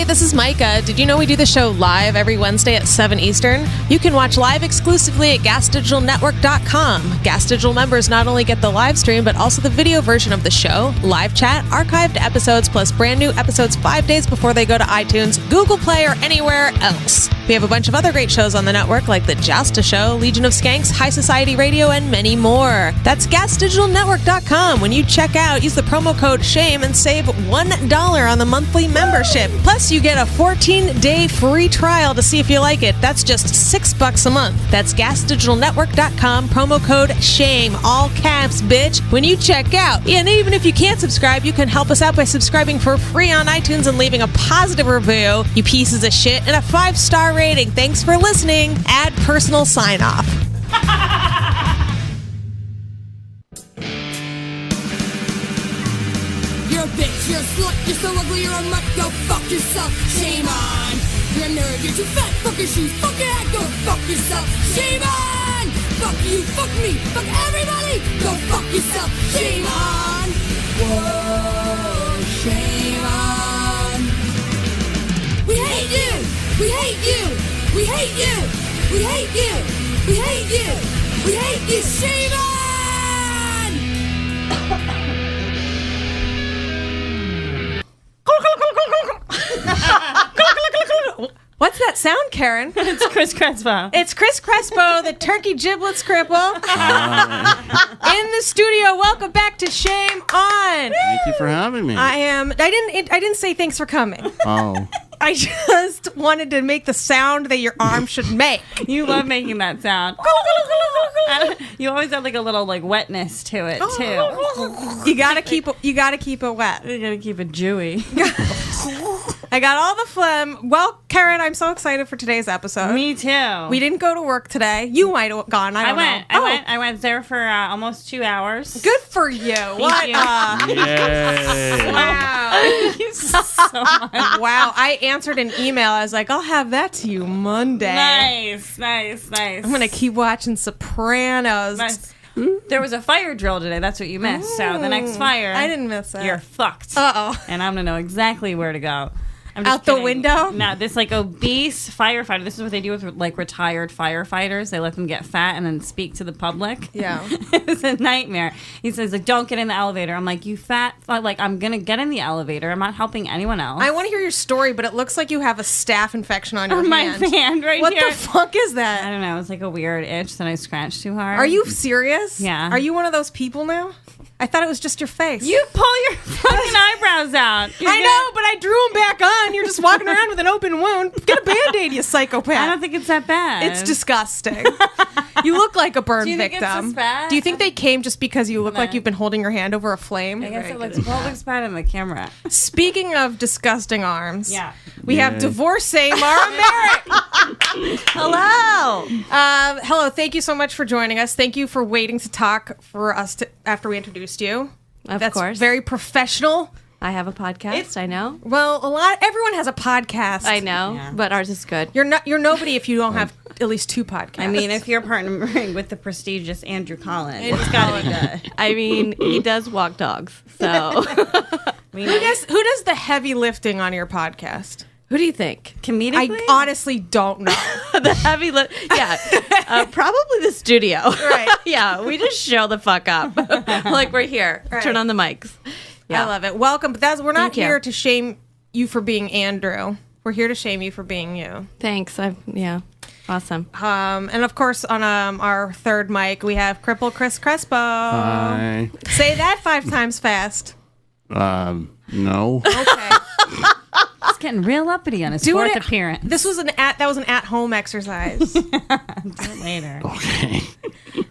Hey, this is Myka. Did you know we do the show live every Wednesday at 7 Eastern? You can watch live exclusively at gasdigitalnetwork.com. Gas Digital members not only get the live stream, but also the video version of the show, live chat, archived episodes, plus brand new episodes 5 days before they go to iTunes, Google Play, or anywhere else. We have a bunch of other great shows on the network, like The Josta Show, Legion of Skanks, High Society Radio, and many more. That's gasdigitalnetwork.com. When you check out, use the promo code SHAME and save $1 on the monthly membership. Plus, you get a 14-day free trial to see if you like it. That's just $6 a month. That's gasdigitalnetwork.com, promo code SHAME, all caps, bitch, when you check out. And even if you can't subscribe, you can help us out by subscribing for free on iTunes and leaving a positive review, you pieces of shit, and a 5-star rating. Thanks for listening. Add personal sign-off. You're a bitch, you're a slut, you're so ugly, you're a mutt, go fuck yourself, shame on. You're a nerd, you're too fat, fuck your shoes, fuck your hat, go fuck yourself, shame on. Fuck you, fuck me, fuck everybody, go fuck yourself, shame on. Whoa, shame on. We hate you, we hate you, we hate you, we hate you, we hate you, we hate you, shame on. What's that sound, Kerryn? It's Chris Crespo. It's Chris Crespo, the turkey giblets cripple. In the studio. Welcome back to Shame On. Thank you for having me. I didn't say thanks for coming. Oh. I just wanted to make the sound that your arm should make. You love making that sound. You always have like a little like wetness to it too. You gotta keep it wet. You gotta keep it dewy. I got all the phlegm. Well, Kerryn, I'm so excited for today's episode. Me too. We didn't go to work today. You might have gone. I went there for almost 2 hours. Good for you. What? you. Yay. Wow. Thank you so much. Wow. I answered an email. I was like, I'll have that to you Monday. Nice. I'm going to keep watching Sopranos. Nice. There was a fire drill today. That's what you missed. So the next fire, I didn't miss it. You're fucked. Uh-oh. And I'm going to know exactly where to go. I'm just Out the kidding. window? No, this like obese firefighter. This is what they do with like retired firefighters. They let them get fat and then speak to the public. Yeah. It's a nightmare. He says like, don't get in the elevator. I'm like, you fat. Like, I'm gonna get in the elevator. I'm not helping anyone else. I want to hear your story, but it looks like you have a staph infection on your on my hand. hand right What here. the fuck is I that? don't know. It's like a weird itch that I scratched too hard. Are you serious? Yeah. Are you one of those people now? I thought it was just your face. You pull your fucking eyebrows out. I know, but I drew them back on. You're just walking around with an open wound. Get a Band-Aid, you psychopath. I don't think it's that bad. It's disgusting. You look like a burn Do you think victim. it's this bad? Do you think they came just because you look No. like you've been holding your hand over a flame? I guess it looks bad on the camera. Speaking of disgusting arms, Yeah. we have divorcee Mara Marek. Hello. Hello, thank you so much for joining us. Thank you for waiting to talk for us after we introduced you. Of course. Very professional. I have a podcast, I know. Well, everyone has a podcast. I know, Yeah. but ours is good. You're nobody if you don't have at least 2 podcasts. I mean, if you're partnering with the prestigious Andrew Collins, it's got to be good. I mean, he does walk dogs, so. who does the heavy lifting on your podcast? Who do you think? Comedically? I honestly don't know. The heavy lift. Yeah, probably the studio. Right. Yeah, we just show the fuck up. Like we're here. Right. Turn on the mics. Yeah. I love it. Welcome. But we're not Thank you. here to shame you for being Andrew. We're here to shame you for being you. Thanks. Awesome. And of course, on our third mic, we have crippled Chris Crespo. Hi. Say that 5 times fast. No. Okay. He's getting real uppity on his fourth appearance. This was that was an at-home exercise. Do it later. Okay.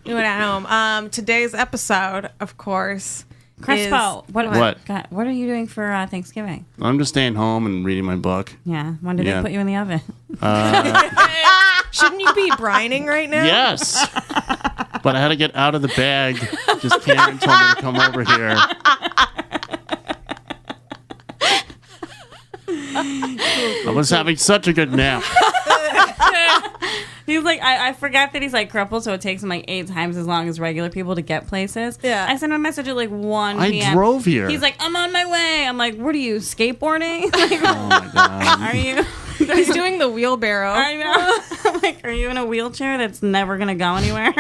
Do it at home. Today's episode, of course, Crespo, is... What? God, what are you doing for Thanksgiving? I'm just staying home and reading my book. Yeah. When did they put you in the oven? Shouldn't you be brining right now? Yes. But I had to get out of the bag. Just Karen told me to come over here. I was having such a good nap. He's like, I forgot that he's like crippled, so it takes him like 8 times as long as regular people to get places. Yeah. I sent him a message at like 1 I p.m. drove here. He's like, I'm on my way. I'm like, what are you, skateboarding? Like, oh my God. are you? He's doing the wheelbarrow. I know. I'm like, are you in a wheelchair that's never going to go anywhere?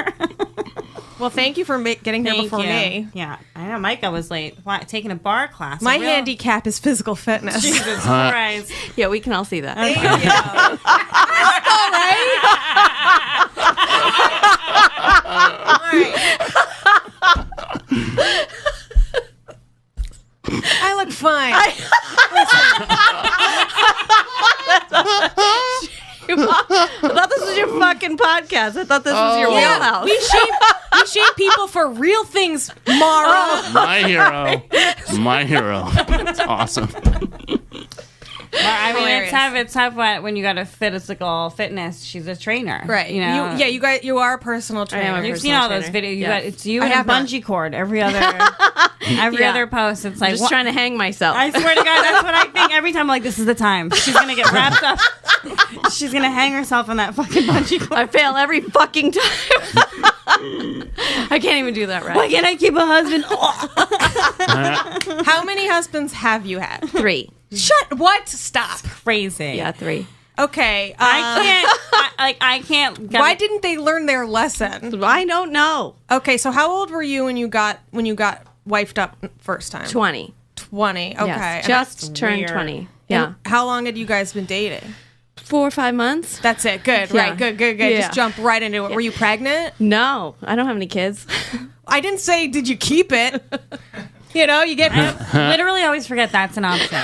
Well, thank you for getting here before me. Yeah, I know. Myka was late. Taking a bar class. My handicap is physical fitness. Jesus Christ. Yeah, we can all see that. Thank you. I look fine. I thought this was your fucking podcast. I thought this was your wheelhouse. We shame people for real things, Mara. My hero. My hero. It's awesome. Well, I mean, Hilarious. it's tough when you got a physical fitness. She's a trainer, Right. You know, You are a personal trainer. You've seen all those videos. It's you I and a have not. bungee cord every other post. It's like just trying to hang myself. I swear to God, that's what I think every time. I'm like, this is the time. She's gonna get wrapped up. She's gonna hang herself on that fucking bungee cord. I fail every fucking time. I can't even do that right. Why can't I keep a husband? How many husbands have you had? 3. Shut. What? Stop. Crazy. Yeah, 3. Okay. I can't. Why didn't they learn their lesson? I don't know. Okay. So how old were you when you got wifed up first time? 20. 20. Okay. Yes, And just turned weird. 20. Yeah. and how long had you guys been dating? 4 or 5 months. That's it. Good. Yeah. Right. Good. Yeah. Just jump right into it. Were you pregnant? No, I don't have any kids. I didn't say did you keep it. You know, you get. literally always forget that's an option.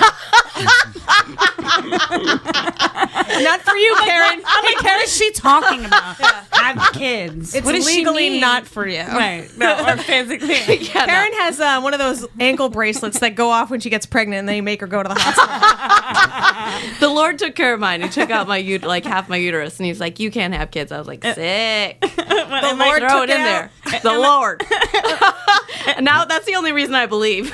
Not for you, Kerryn. Like, what is she talking about? Have kids. It's what does she legally mean? not for you. Right. No, or physically. Kerryn has one of those ankle bracelets that go off when she gets pregnant, and then you make her go to the hospital. The Lord took care of mine. He took out my half my uterus, and he's like, "You can't have kids." I was like, "Sick." The Lord Throw took it in there. The Lord. And now that's the only reason I believe.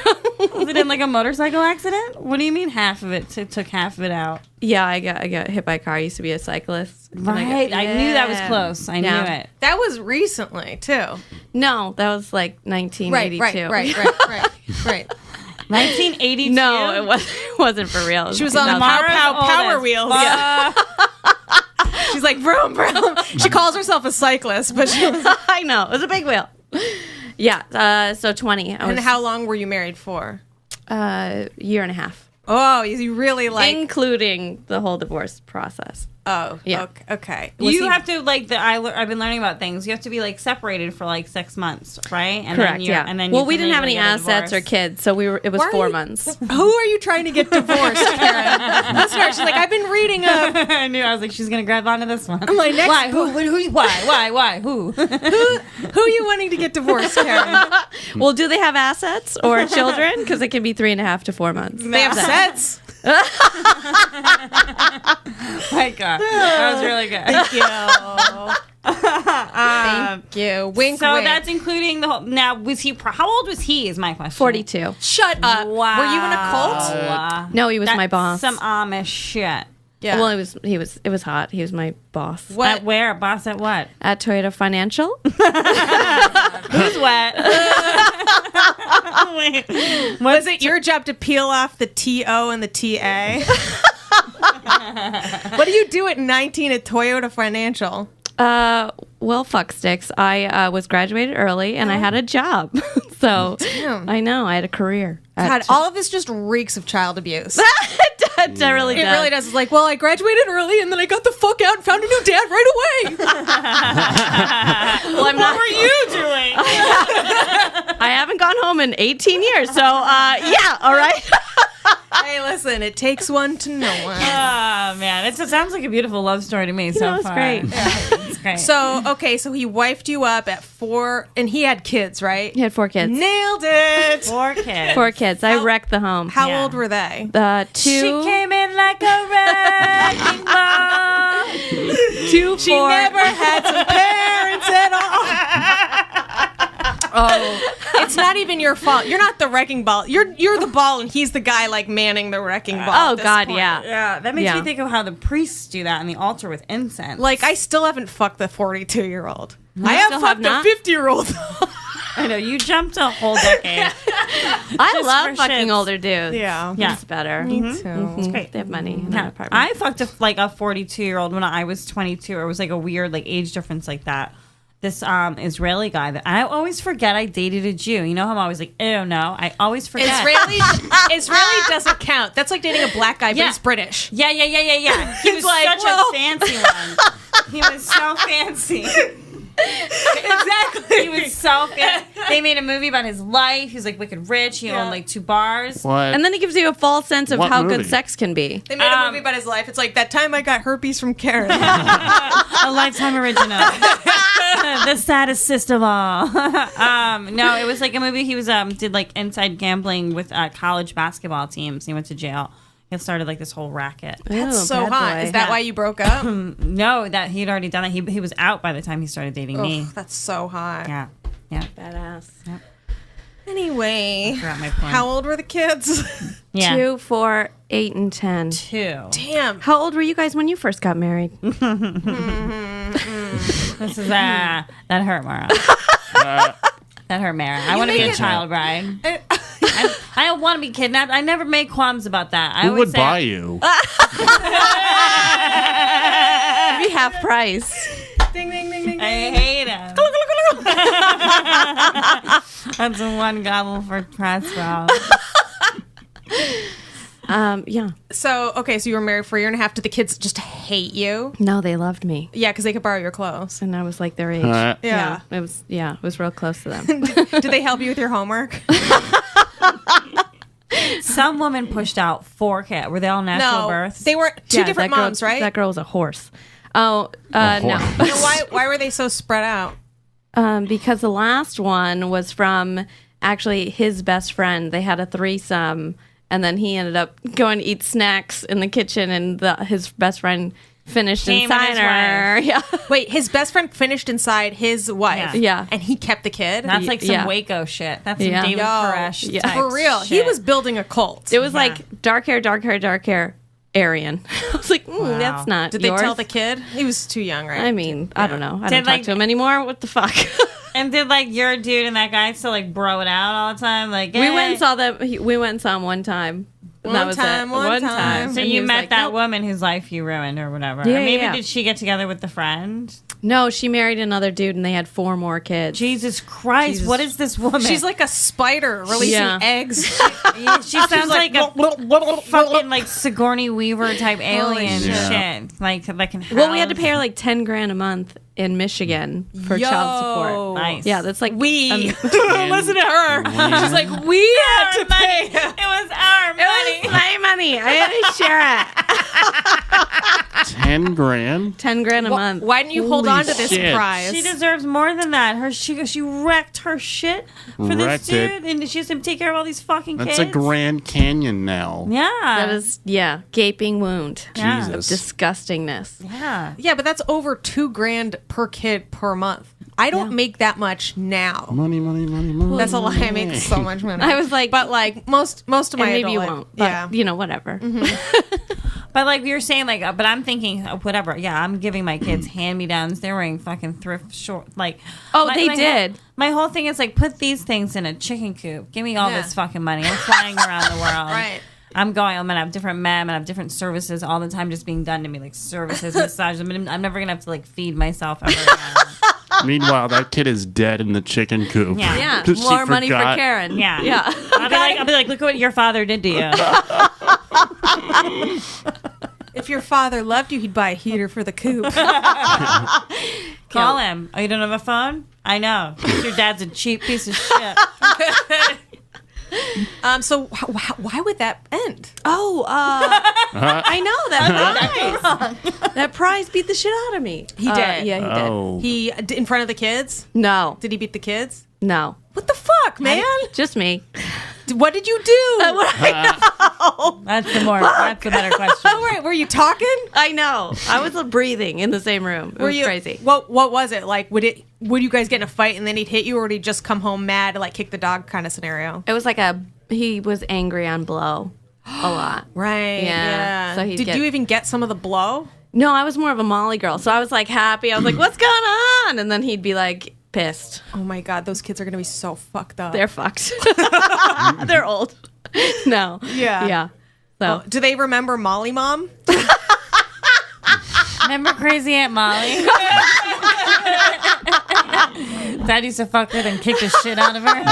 Was it in like a motorcycle accident? What do you mean half of it? Took half of it out. Yeah, I got hit by a car. I used to be a cyclist. And Right. I knew that was Yeah. close. I Yeah. knew it. That was recently too. No, that was like 1982. Right. 1982. No, it wasn't for real. She was on the Mara's power oldest. wheels. Yeah. She's like vroom vroom. She calls herself a cyclist, but she was. I know. It was a big wheel. Yeah, so 20. And how long were you married for? Year and a half. Oh, you really like. Including the whole divorce process. Oh, Yeah. Okay. You have to like I've been learning about things. You have to be like separated for like 6 months, right? And Correct, Then yeah. And then well, we didn't have any legally get a assets or divorce. kids, so it was Why are 4 you- months. Who are you trying to get divorced, Kerryn? That's right. She's like, I've been reading I knew. I was like, she's gonna grab onto this one. I'm like, next Why? Who? Why? Who? who are you wanting to get divorced, Kerryn? Well, do they have assets or children? Because it can be 3.5 to 4 months. They have sets. My God, that was really good. Thank you. Thank you. Wink, So wink. that's including the whole. Now, was he? How old was he? Is my question. 42. Shut up. Wow. Were you in a cult? No, he was my That's boss. Some Amish shit. Yeah. Well, it was hot. He was my boss. What? At where? Boss at what? At Toyota Financial. Who's wet? Wait, Was it your job to peel off the TO and the TA? What do you do at 19 at Toyota Financial? Well, fuck sticks. I was graduated early and I had a job. So Damn. I know I had a career. God, all of this just reeks of child abuse. it really It does. really does. It's like, well, I graduated early and then I got the fuck out and found a new dad right away. Well, I'm not. what were you doing? I haven't gone home in 18 years. So yeah, all right. Hey, listen, it takes one to know one. Oh man, it sounds like a beautiful love story to me so know, it's far. great. Yeah, it's great. So, okay, so he wifed you up at 4, and he had kids, right? He had 4 kids. Nailed it. 4 kids. 4 kids. I wrecked the home. How Yeah. old were they? 2. She came in like a wrecking ball. 2, 4. She never had some parents at all. Oh, It's not even your fault. You're not the wrecking ball. You're the ball, and he's the guy like manning the wrecking ball. Oh at this God, point. yeah. Yeah, that makes me think of how the priests do that on the altar with incense. Like I still haven't fucked the 42-year-old. I still have fucked have the not? 50-year-old. I know you jumped a whole decade. I Just love for fucking shits. older dudes. Yeah. Yeah. It's better. Me too. It's great. They have money in Yeah. their apartment. I fucked a 42-year-old when I was 22. It was like a weird like age difference like that. This Israeli guy that I always forget I dated a Jew. You know how I'm always like, oh no, I always forget. Israeli doesn't count. That's like dating a black guy, but Yeah. he's British. Yeah. He was like, such well- a fancy one. He was so fancy. Exactly. He was so fancy. They made a movie about his life. He was like wicked rich. He owned like 2 bars. What? And then he gives you a false sense of What how movie? good sex can be. They made a movie about his life. It's like that time I got herpes from Kerryn. A Lifetime original. The saddest sis of all. No, it was like a movie. He was did like inside gambling with college basketball teams. He went to jail. He started like this whole racket. That's Ooh, so bad hot. boy. Is that why you broke up? No, that he'd already done it. He was out by the time he started dating me. Ugh, that's so hot. Yeah. Badass. Anyway, Forgot my point. how old were the kids? Yeah. 2, 4, 8, and 10. 2. Damn. How old were you guys when you first got married? This is that hurt, Mara. That hurt, Mara. I want to be a child bride. I don't want to be kidnapped. I never made qualms about that. I Who always would say, buy you? Maybe half price. Ding, ding, ding, ding. I hate him. That's one gobble for Crespo. Yeah. So you were married for 1.5 years. Did the kids just hate you? No, they loved me. Yeah, because they could borrow your clothes. And I was like their age. Yeah. It was real close to them. Did they help you with your homework? Some woman pushed out 4 kids. Were they all natural births? They were two Yeah, different that girl- moms, right? That girl was a horse. Oh, no. And why were they so spread out? Because the last one was from actually his best friend. They had a threesome, and then he ended up going to eat snacks in the kitchen, and his best friend finished Came in inside his her. wife. Yeah. Wait, his best friend finished inside his wife. Yeah. And he kept the kid? That's like some Yeah. Waco shit. That's some Yeah. David Yo, Koresh yeah. type For real. He shit. was building a cult. It was like dark hair, Aryan. I was like, Wow. that's not Did yours. they tell the kid? He was too young, right? I mean, I don't know. I Did, don't talk like- to him anymore. What the fuck? And did like your dude and that guy still like bro it out all the time? Like We went "Hey." and saw them. We went and saw him one time. And One that was time, it. one time. So And he you was met like, that "Nope." woman whose life you ruined or whatever. Yeah, Or maybe yeah. did she get together with the friend? No, she married another dude, and they had 4 more kids. Jesus Christ, Jesus. what is this woman? She's like a spider releasing Yeah. eggs. she sounds like a fucking like Sigourney Weaver type alien shit. shit. Like that can Well, we had to house- pay her like $10,000 a month in Michigan for child support. Nice. Yeah, that's like Listen to her. She's like, we had to pay. It was our money. my money. I had to share it. 10 grand? $10,000 a month. Why didn't you hold Holy on to this shit. prize? She deserves more than that. She wrecked her shit for this Wrecked it. dude, and she has to take care of all these fucking That's kids. a Grand Canyon now. Yeah, That is gaping wound. Yeah. Jesus. Disgustingness. yeah. Yeah, but that's over $2,000 per kid per month. I don't make that much now. Money, money, money, money. That's a lie. I make so much money. I was like, but like most of and my maybe adult you life- won't. But, yeah. you know, whatever. But like you're saying, like, but I'm thinking whatever. Yeah, I'm giving my kids hand-me-downs. They're wearing fucking thrift short. Like, Oh, they did. My whole thing is like, put these things in a chicken coop. Give me all Yeah. this fucking money. I'm flying around the world. Right. I'm gonna have different men. I'm gonna have different services all the time, just being done to me, like services, massages. I'm never gonna have to like feed myself ever again. Meanwhile, that kid is dead in the chicken coop. Yeah. Yeah, 'Cause she more money for forgot. Karen. Yeah. Yeah. I'll be like, look at what your father did to you. If your father loved you, he'd buy a heater for the coop. Call him. Oh, you don't have a phone? I know. Your dad's a cheap piece of shit. So why would that end? Oh, I know that prize. That prize beat the shit out of me. He did. Yeah, he did. Oh. He in front of the kids? No, Did he beat the kids? no, What the fuck, man? just me. What did you do? That's the better question. Oh, right. Were you talking? I know. I was breathing in the same room. It was crazy. What was it like? Would you guys get in a fight and then he'd hit you, or would he just come home mad, like kick the dog kind of scenario? It was like he was angry on blow a lot. Right. Yeah. So did you even get some of the blow? No, I was more of a Molly girl. So I was like happy. I was like, what's going on? And then he'd be like pissed. Oh my God, those kids are gonna be so fucked up. They're fucked. They're old. No. Yeah. Yeah. So Do they remember Molly Mom? Remember Crazy Aunt Molly? Dad used to fuck her and kick the shit out of her.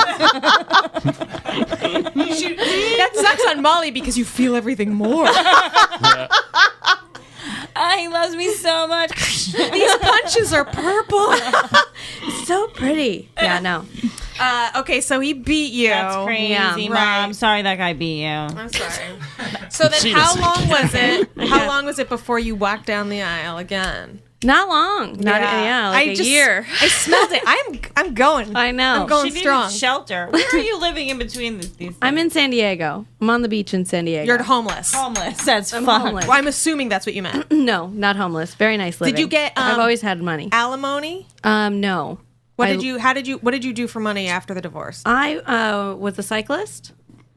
That sucks on Molly because you feel everything more. He loves me so much. These punches are purple. so pretty. Yeah, no. Okay, so he beat you. That's crazy, Yeah, Mom. right. I'm sorry that guy beat you. I'm sorry. So then how long was it? How long was it before you walked down the aisle again? Not long. Like a year. I smelled it. I'm going. I know. I'm going She strong. needed shelter. Where are you living in between these things? I'm in San Diego. I'm on the beach in San Diego. You're homeless. homeless. That's I'm fun. homeless. Well, I'm assuming that's what you meant. No, not homeless. Very nice living. Did you get? I've always had money. Alimony? No. What did you do for money after the divorce? I was a cyclist.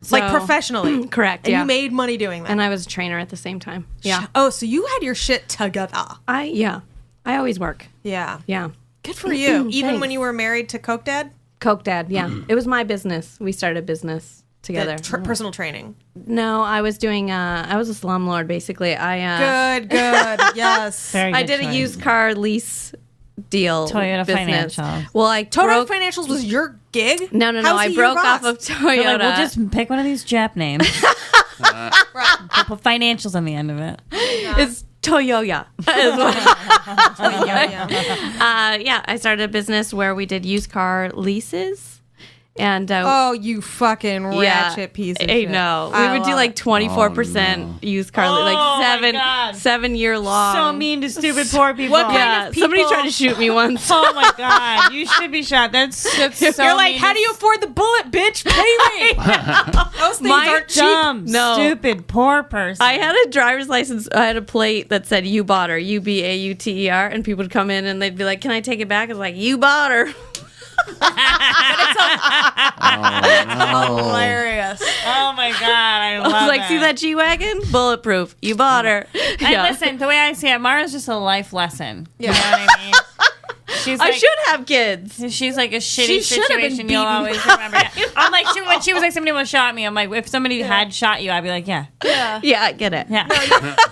Like So- professionally? Correct. And Yeah. you made money doing that? And I was a trainer at the same time. Yeah. Oh, so you had your shit together. I always work. Yeah. Yeah. Good for you. Even when Thanks. you were married to Coke Dad? Coke Dad. Yeah. It was my business. We started a business together. Personal training. No, I was doing. I was a slumlord basically. Good. Yes. Very I good did a choice. used car lease deal. Toyota business. Financials. Well, I Total broke. Financials was your gig? No. How's I he your broke off boss? of Toyota. They're like, we'll just pick one of these Jap names. We'll put financials on the end of it. It's Toyota. Yeah, I started a business where we did used car leases. And Oh, you fucking ratchet piece of I shit. know. We would do love like it. 24% used car, Oh, my like God. 7 year long. So mean to stupid poor people. What kind Yeah, of people- somebody tried to shoot me once. Oh my God, you should be shot. That's so You're like, mean. how do you afford the bullet, bitch? Pay me. Those things My aren't cheap. dumb, No. stupid, poor person? I had a driver's license. I had a plate that said "You bought her," UBAUTER, and people would come in and they'd be like, "Can I take it back?" I was like, "You bought her." Hilarious. Oh my God, I love I was like, it. "See that G wagon? Bulletproof. You bought her." And listen, the way I see it, Mara's just a life lesson. Yeah. You know what I mean? She's I like, should have kids. She's like a shitty She should have been situation. You'll beaten. always remember. Yeah. I'm like, when she was like, somebody almost shot me. I'm like, if somebody had shot you, I'd be like, yeah, Yeah, I get it. yeah.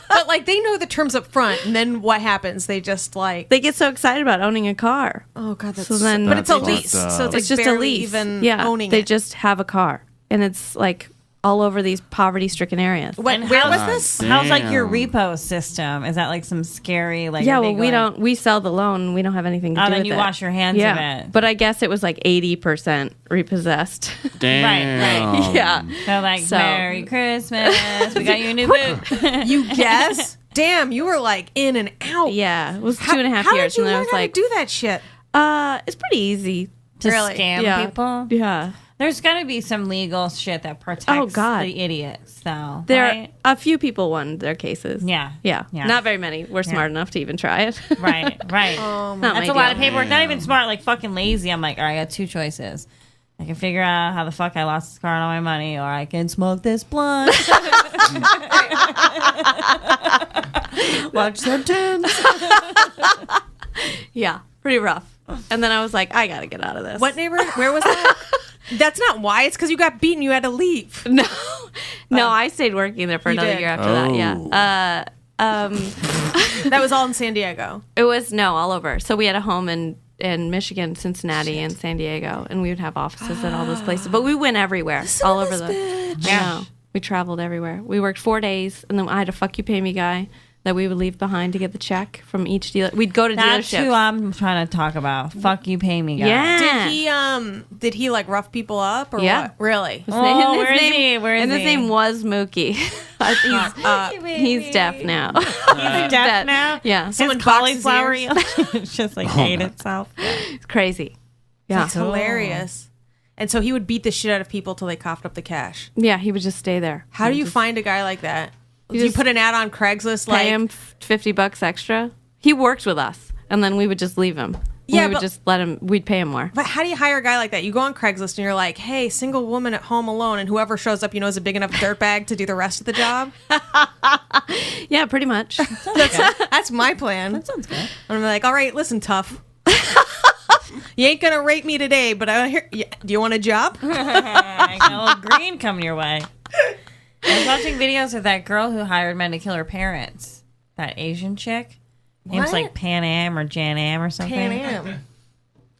But like they know the terms up front, and then what happens? They just like, They get so excited about owning a car. oh god, that's So then- but it's a That's lease, fucked so up. it's, It's just a barely lease. even Yeah, owning they it. just have a car, and it's like all over these poverty-stricken areas. Where And was how's- this? How's like your Damn. repo system? Is that like some scary like? Yeah, are well, they we going- don't. We sell the loan. We don't have anything to Oh, do then with you it. wash your hands of it. But I guess it was like 80% repossessed. Damn. Yeah. They're like, So- Merry Christmas. We got you a new boot. You guess? Damn, you were like in and out. Yeah, it was 2.5 How years, did you and then I learn was how like, to do that shit? it's pretty easy. to Really? scam Yeah. people. Yeah, There's got to be some legal shit that protects Oh, God. the idiots, though. there right? a few people won their cases. Yeah. yeah, Yeah. not very many. We're smart enough to even try it. Right, right. Not That's my a lot deal. of paperwork. Not even smart, like fucking lazy. I'm like, all right, I got two choices. I can figure out how the fuck I lost this car and all my money, or I can smoke this blunt. Watch some tunes. Yeah, pretty rough. And then I was like, I gotta get out of this. What neighborhood? Where was that? That's not why. It's because you got beaten. You had to leave. No, no, I stayed working there for You another did? year after that. Yeah. That was all in San Diego. It was all over. So we had a home in Michigan, Cincinnati, and San Diego, and we would have offices at all those places. But we went everywhere, all over the. bitch. I know. We traveled everywhere. We worked 4 days, and then I had a fuck you pay me guy that we would leave behind to get the check from each dealer. We'd go to That's dealerships. who I'm trying to talk about. Fuck you, pay me, guy. Yeah. Did he like rough people up or Yeah. what? Really? His Oh, name- where is he? Where is and his he? name was Mookie. He's deaf now. He's deaf now? Yeah. Someone His boxes his cauliflower ears. it's just like ate itself. It's crazy. Yeah. That's hilarious. And so he would beat the shit out of people till they coughed up the cash. Yeah, he would just stay there. How do you just find a guy like that? Do You you just put an ad on Craigslist pay him $50 extra? He worked with us, and then we would just leave him. Yeah, we would just let him. We'd pay him more. But how do you hire a guy like that? You go on Craigslist and you're like, hey, single woman at home alone, and whoever shows up, is a big enough dirtbag to do the rest of the job. Yeah, pretty much. That's my plan. That sounds good. I'm like, all right, listen, tough. You ain't gonna rape me today, but do you want a job? I got a little green coming your way. I was watching videos of that girl who hired men to kill her parents. That Asian chick. Name's What? like Pan Am or Jan Am or something. Pan Am.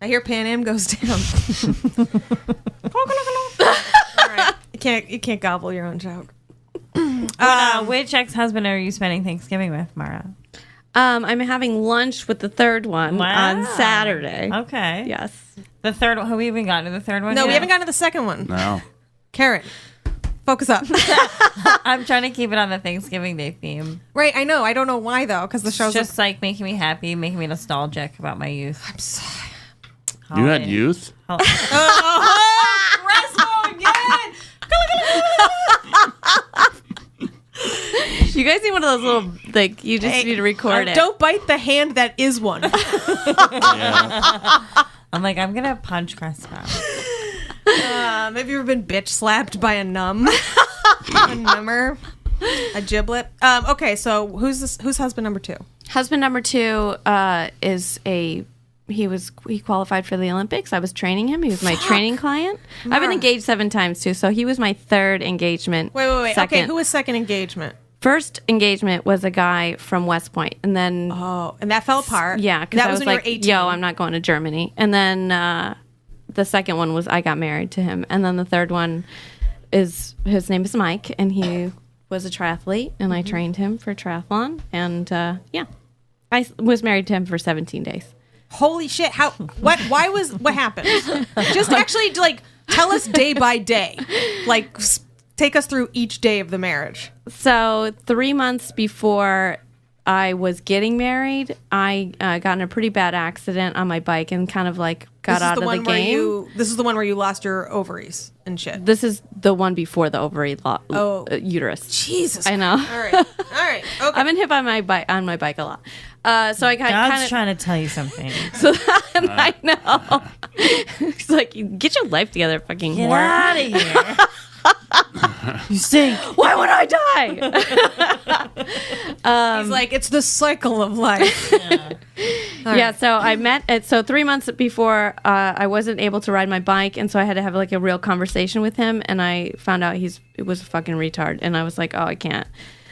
I hear Pan Am goes down. All right. You can't gobble your own joke. Which ex-husband are you spending Thanksgiving with, Mara? I'm having lunch with the third one on Saturday. Okay. Yes. The third one. Have we even gotten to the third one? No, yet? we haven't gotten to the second one. No. Kerryn, focus up. I'm trying to keep it on the Thanksgiving Day theme. Right, I know. I don't know why, though, because the show's Just like making me happy, making me nostalgic about my youth. I'm sorry. You had youth? Crespo again! You guys need one of those little, like, you just need to record it. Don't bite the hand that is one. Yeah. I'm like, I'm going to punch Crespo. Have you ever been bitch slapped by a numb? A number? A giblet? Okay, so who's husband number 2? Husband number 2 is he qualified for the Olympics. I was training him. He was my training client. I've been engaged 7 times too, so he was my third engagement. Wait. Second. Okay, who was second engagement? First engagement was a guy from West Point, and then Oh, and that fell apart. yeah, because that I was when you like, were 18. yo, I'm not going to Germany. And then the second one was I got married to him, and then the third one is his name is Mike, and he was a triathlete, and I trained him for triathlon, and yeah, I was married to him for 17 days. Holy shit! What happened? Just actually, like, tell us day by day. Like, take us through each day of the marriage. So 3 months before I was getting married, I got in a pretty bad accident on my bike and kind of like got out of the game. This is the one where you lost your ovaries and shit. This is the one before the ovary uterus. Jesus. I know. All right. Okay. I've been hit by my bike on my bike a lot. So I got God's kind of trying to tell you something. so I know. He's like, get your life together, fucking Get whore. out of here. You stink. Why would I die? He's like, it's the cycle of life. Yeah, so I met. So 3 months before, I wasn't able to ride my bike, and so I had to have like a real conversation with him. And I found out it was a fucking retard, and I was like, oh, I can't.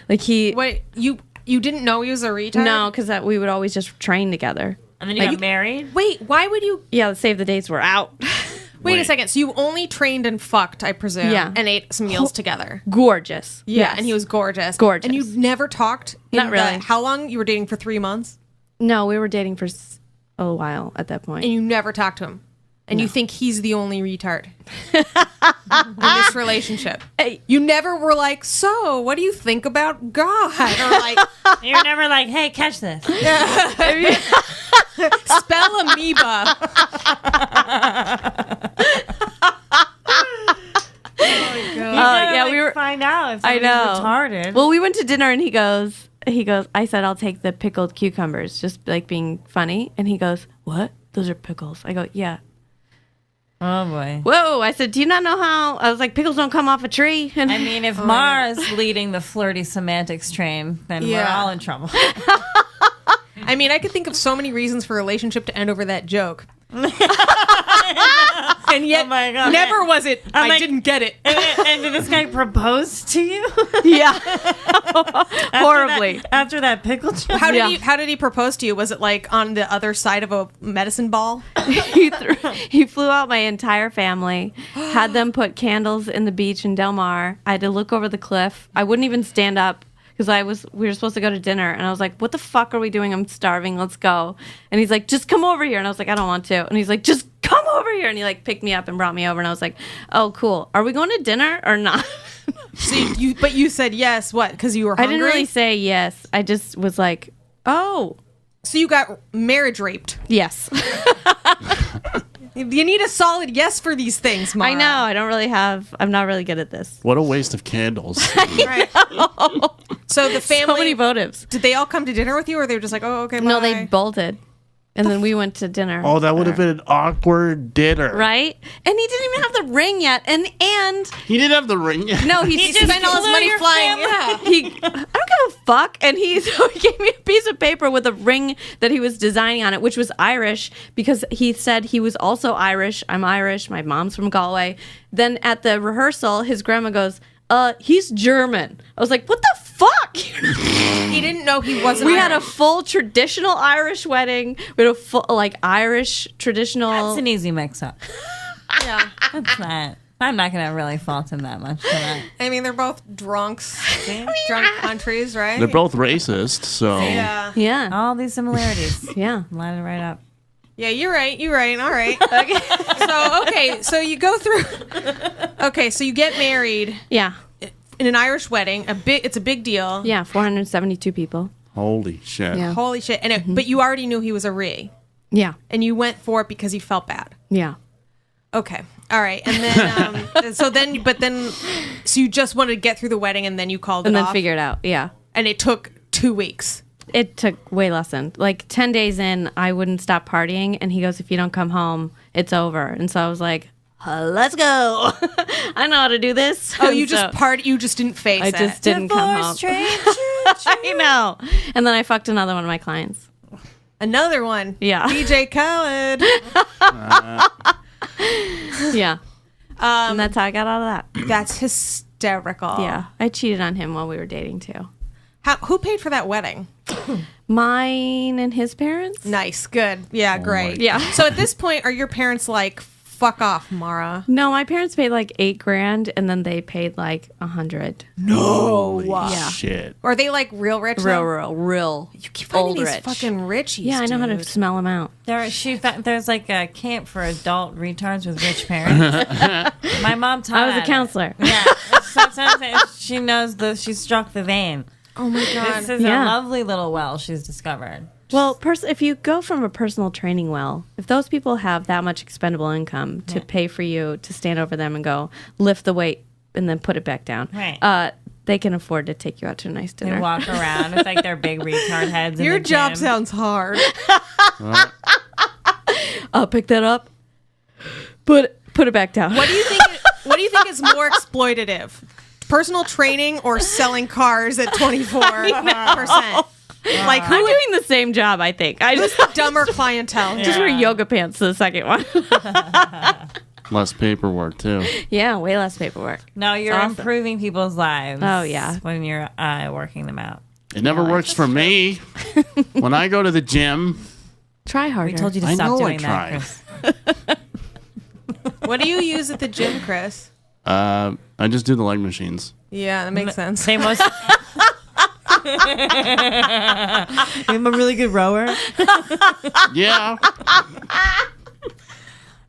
Like Wait, you didn't know he was a retard? No, because we would always just train together. And then you got married? Wait, why would you? Yeah, the save the dates were out. Wait a second. So you only trained and fucked, I presume, Yeah. and ate some meals together. Gorgeous. Yeah, Yes. and he was gorgeous. Gorgeous. And you never talked? Not really. How long? You were dating for 3 months? No, we were dating for a while at that point. And you never talked to him? And you think he's the only retard in this relationship? Hey. You never were like, so what do you think about God? Or like, You're never like, hey, catch this. spell amoeba. Yeah, we were. Find out if I somebody's know. retarded. Well, we went to dinner, and he goes. I said, I'll take the pickled cucumbers, just like being funny. And he goes, what? Those are pickles. I go, yeah. Oh, boy. Whoa! I said, do you not know how? I was like, pickles don't come off a tree. And I mean, if Mara's leading the flirty semantics train, then we're Yeah. all in trouble. I mean, I could think of so many reasons for a relationship to end over that joke. And yet, Oh my God. never was it. I like- didn't get it. And did this guy propose to you? yeah, horribly. After that pickle joke? How did he propose to you? Was it like on the other side of a medicine ball? He flew out my entire family, had them put candles in the beach in Del Mar. I had to look over the cliff. I wouldn't even stand up because we were supposed to go to dinner, and I was like, what the fuck are we doing? I'm starving. Let's go. And he's like, just come over here. And I was like, I don't want to. And he's like, just come over here. And he like picked me up and brought me over, and I was like, oh, cool. Are we going to dinner or not? So you said yes. What? Because you were I hungry? didn't really say yes. I just was like, oh, So you got marriage raped. yes. You need a solid yes for these things, Mara. I know. I'm not really good at this. What a waste of candles. Right. So the So family, many votives. did they all come to dinner with you, or they were just like, oh, okay, bye? No, they bolted. And then we went to dinner. Oh, that would have been an awkward dinner. Right? And he didn't even have the ring yet. And He didn't have the ring yet. no, he He spent all his money flying. Yeah. I don't give a fuck. And so he gave me a piece of paper with a ring that he was designing on it, which was Irish, because he said he was also Irish. I'm Irish. My mom's from Galway. Then at the rehearsal, his grandma goes, he's German. I was like, what the fuck? He didn't know he wasn't. We had a Irish. full traditional Irish wedding. We had a full, Irish traditional. That's an easy mix-up. Yeah. That's not. I'm not going to really fault him that much for that. I mean, they're both drunks, drunk countries, right? They're both racist, so. Yeah. Yeah. All these similarities. Yeah. Line it right up. Yeah, you're right. You're right. All right. So you go through. Okay, so you get married Yeah. in an Irish wedding. It's a big deal. Yeah. 472 people. Holy shit. Yeah. Holy shit! But you already knew he was a re, Yeah. and you went for it because you felt bad. Yeah. Okay. All right. And then, so you just wanted to get through the wedding, and then you called And it then off. figure it out. Yeah. And it took 2 weeks. It took way less than 10 days in. I wouldn't stop partying, and he goes, "If you don't come home, it's over." And so I was like, "Let's go." I know how to do this. Oh, you And just party. You just didn't face I it. just didn't come home. I know. And then I fucked another one of my clients. Another one. Yeah. DJ Khaled. Yeah. And that's how I got out of that. That's hysterical. Yeah. I cheated on him while we were dating too. Who paid for that wedding? Mine and his parents. Nice. Good. Yeah. Great. Yeah. So at this point, are your parents like, fuck off, Mara? No, my parents paid like $8,000, and then they paid like $100. Holy Yeah. shit. Or are they like real rich? now? Real. You keep finding old these rich. fucking richies. Yeah, I know how to dude. smell them out. There's like a camp for adult retards with rich parents. My mom taught. I was a at it. counselor. Yeah, sometimes she knows she struck the vein. Oh my god. This is Yeah. a lovely little well she's discovered. Well, if you go from a personal training well, if those people have that much expendable income to pay for you to stand over them and go lift the weight and then put it back down, Right. They can afford to take you out to a nice They dinner. walk around with like their big retard heads. In Your the job gym. sounds hard. I'll pick that up. Put it back down. What do you think? What do you think is more exploitative? Personal training or selling cars at 24%? Like I'm doing the same job, I think. I just dumber clientele? just wear yoga pants to the second one. Less paperwork, too. Yeah, way less paperwork. No, you're awesome. improving people's lives. Oh, yeah. When you're working them out. It never works for me. When I go to the gym, Try harder. We told you to I stop know I doing that, tried. Chris. What do you use at the gym, Chris? I just do the leg machines. Yeah, that makes sense. Same most. I'm a really good rower. Yeah.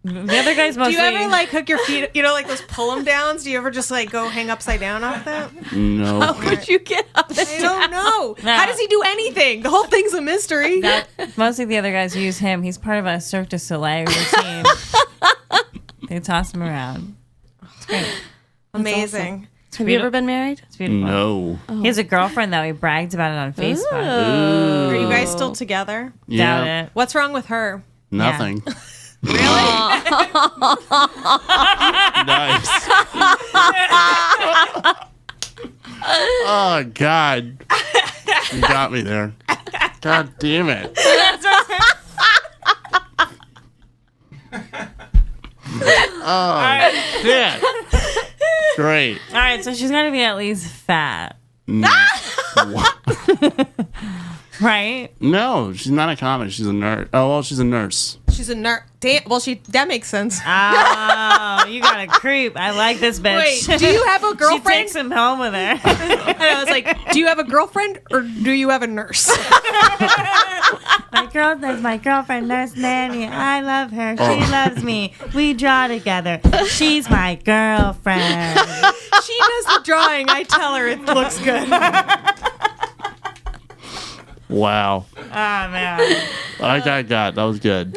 The other guys Do mostly. you ever like hook your feet? You know, like those pull them downs. Do you ever just like go hang upside down off that? No. Would you get up? I don't know. No. How does he do anything? The whole thing's a mystery. Mostly the other guys use him. He's part of a Cirque du Soleil routine. They toss him around. It's great. Amazing. Have you ever been married? It's beautiful. No. He has a girlfriend though. He bragged about it on Facebook. Are you guys still together? Doubt Yeah. it. What's wrong with her? Nothing. Really? Nice. Oh, God. You got me there. God damn it. Oh, shit. Great. All right, so she's got to be at least fat, right? No, she's not a comic. She's a nurse. Oh, well, she's a nurse. She's a nerd. Damn. Well, that makes sense. Oh, you got a creep. I like this bitch. Wait, do you have a She girlfriend? takes him home with her. And I was like, do you have a girlfriend or do you have a nurse? There's my girlfriend, Nurse Nanny. I love her. She loves me. We draw together. She's my girlfriend. She does the drawing. I tell her it looks good. Wow. Oh man. I got. That was good.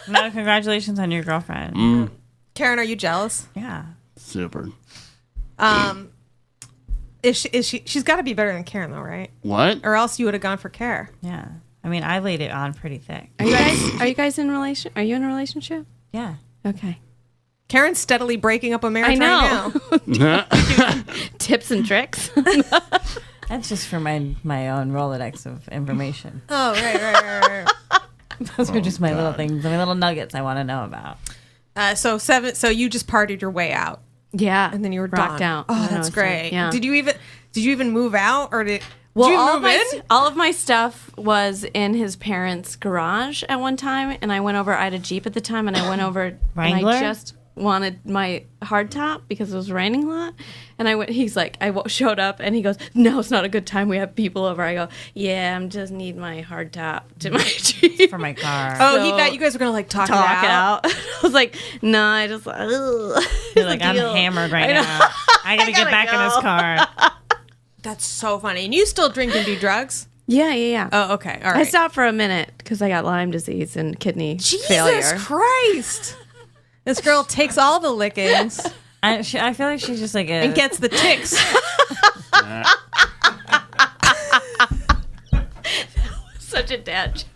No, congratulations on your girlfriend. Kerryn, are you jealous? Yeah. Super. She's got to be better than Kerryn, though, right? What? Or else you would have gone for Kerr. Yeah. I mean, I laid it on pretty thick. Are you guys in relation? Are you in a relationship? Yeah. Okay. Kerryn's steadily breaking up a marriage I know. right now. Tips and tricks. That's just for my own Rolodex of information. Oh, right. Those are just my little things, my little nuggets I want to know about. So you just partied your way out, Yeah. and then you were rocked done. out. Oh, And I that's was great. like, yeah. Did you even move out, or did Well, you all move of, in? all of my stuff was in his parents' garage at one time, and I went over. I had a Jeep at the time, and I went over Wrangler? and I just wanted my hardtop because it was raining a lot. And I went. He's like, showed up, and he goes, "No, it's not a good time. We have people over." I go, "Yeah, I'm just need my hardtop to my Jeep For my car. Oh, he So- thought you guys were gonna like talk it talk it out. out." I was like, "No, I just ugh, You're it's like, a I'm deal." hammered right I know. now. I gotta get gotta back in this go. car. That's so funny. And you still drink and do drugs? Yeah. Oh, okay. All right. I stopped for a minute because I got Lyme disease and kidney Jesus failure. Christ! This girl takes all the lickings I feel like she's just like and gets the ticks. Such a dad joke.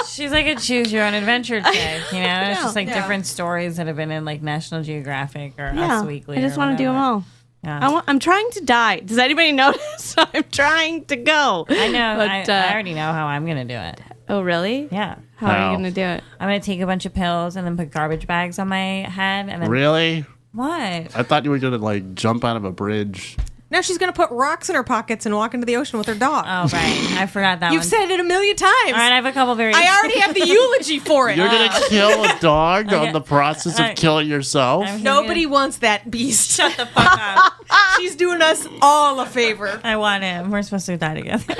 She's like a choose your own adventure chick, you know? It's just like Yeah. different stories that have been in like National Geographic or Yeah, Us Weekly. I just or want to do them whatever. all. Yeah. I'm trying to die. Does anybody notice? I'm trying to go. I know. But, I already know how I'm gonna do it. Oh, really? Yeah. How are How? you going to do it? I'm gonna take a bunch of pills and then put garbage bags on my head and then Really? what? I thought you were gonna like jump out of a bridge. Now she's gonna put rocks in her pockets and walk into the ocean with her dog. Oh right, I forgot that You've one. said it a million times. All right, I have a couple very. I already have the eulogy for it. You're gonna kill a dog Okay. on the process of killing yourself? Nobody wants that beast. Shut the fuck up. She's doing us all a favor. I want him. We're supposed to die together.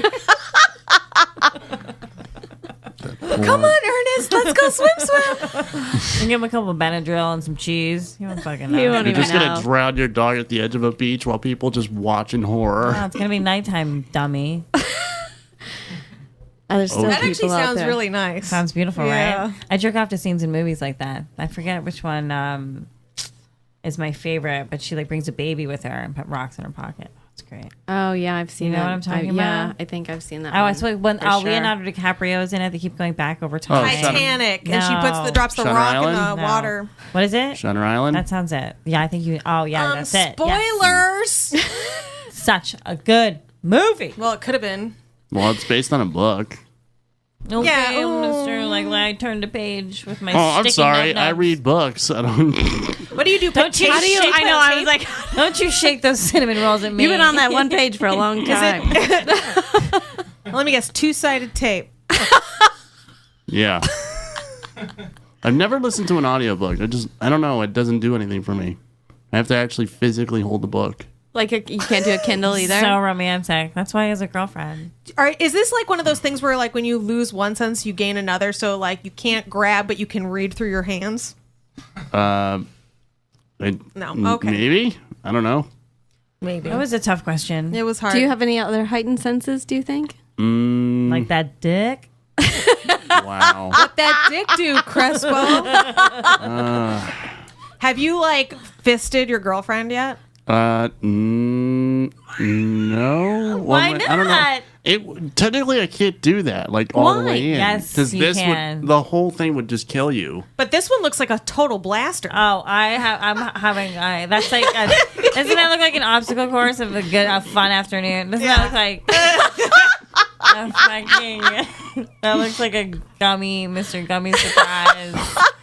Come on, Ernest. Let's go swim. And give him a couple of Benadryl and some cheese. You won't fucking know. He won't You're even just gonna know. drown your dog at the edge of a beach while people just watch in horror. Oh, it's gonna be nighttime, dummy. There's still That people actually out sounds there. really nice. Sounds beautiful, Yeah. right? I jerk off to scenes in movies like that. I forget which one is my favorite, but she like brings a baby with her and put rocks in her pocket. It's great. Oh, yeah, I've seen You know that. what I'm talking Yeah, about? I think I've seen that Oh, I one, saw when for sure. Leonardo DiCaprio's in it. They keep going back over time. Oh, Shutter- Titanic, and she drops the Shutter rock Island? in the No. water. What is it? Shutter Island? That sounds it. Yeah, I think you. Oh, yeah, that's it. Spoilers. Yes. Such a good movie. Well, it could have been. Well, it's based on a book. Okay, Yeah, Mr. Like I turned a page with my. Oh, I'm sticky sorry. nub I nubs. read books. I don't. What do you do? Don't you- How do you? shake I know, that I was like, Don't you shake those cinnamon rolls at me. you've been on that one page for a long time. Let me guess. Two-sided tape. Yeah. I've never listened to an audiobook. I don't know. It doesn't do anything for me. I have to actually physically hold the book. Like, you can't do a Kindle either? So romantic. That's why he has a girlfriend. Is this like one of those things where, like, when you lose one sense, you gain another? So, like, you can't grab, but you can read through your hands. No. Okay. Maybe? I don't know. Maybe That was a tough question. it was hard. Do you have any other heightened senses, do you think? Like that dick. Wow. what that dick do, Crespo? Have you like fisted your girlfriend yet? No. Why I don't know. not? Technically, I can't do that. Like all the Why? way in. Yes, because you can. the whole thing would just kill you. But this one looks like a total blaster. Oh, I'm having. That's like. Doesn't that look like an obstacle course of a fun afternoon? Doesn't that look like a fucking? That looks like a gummy, Mr. Gummy surprise.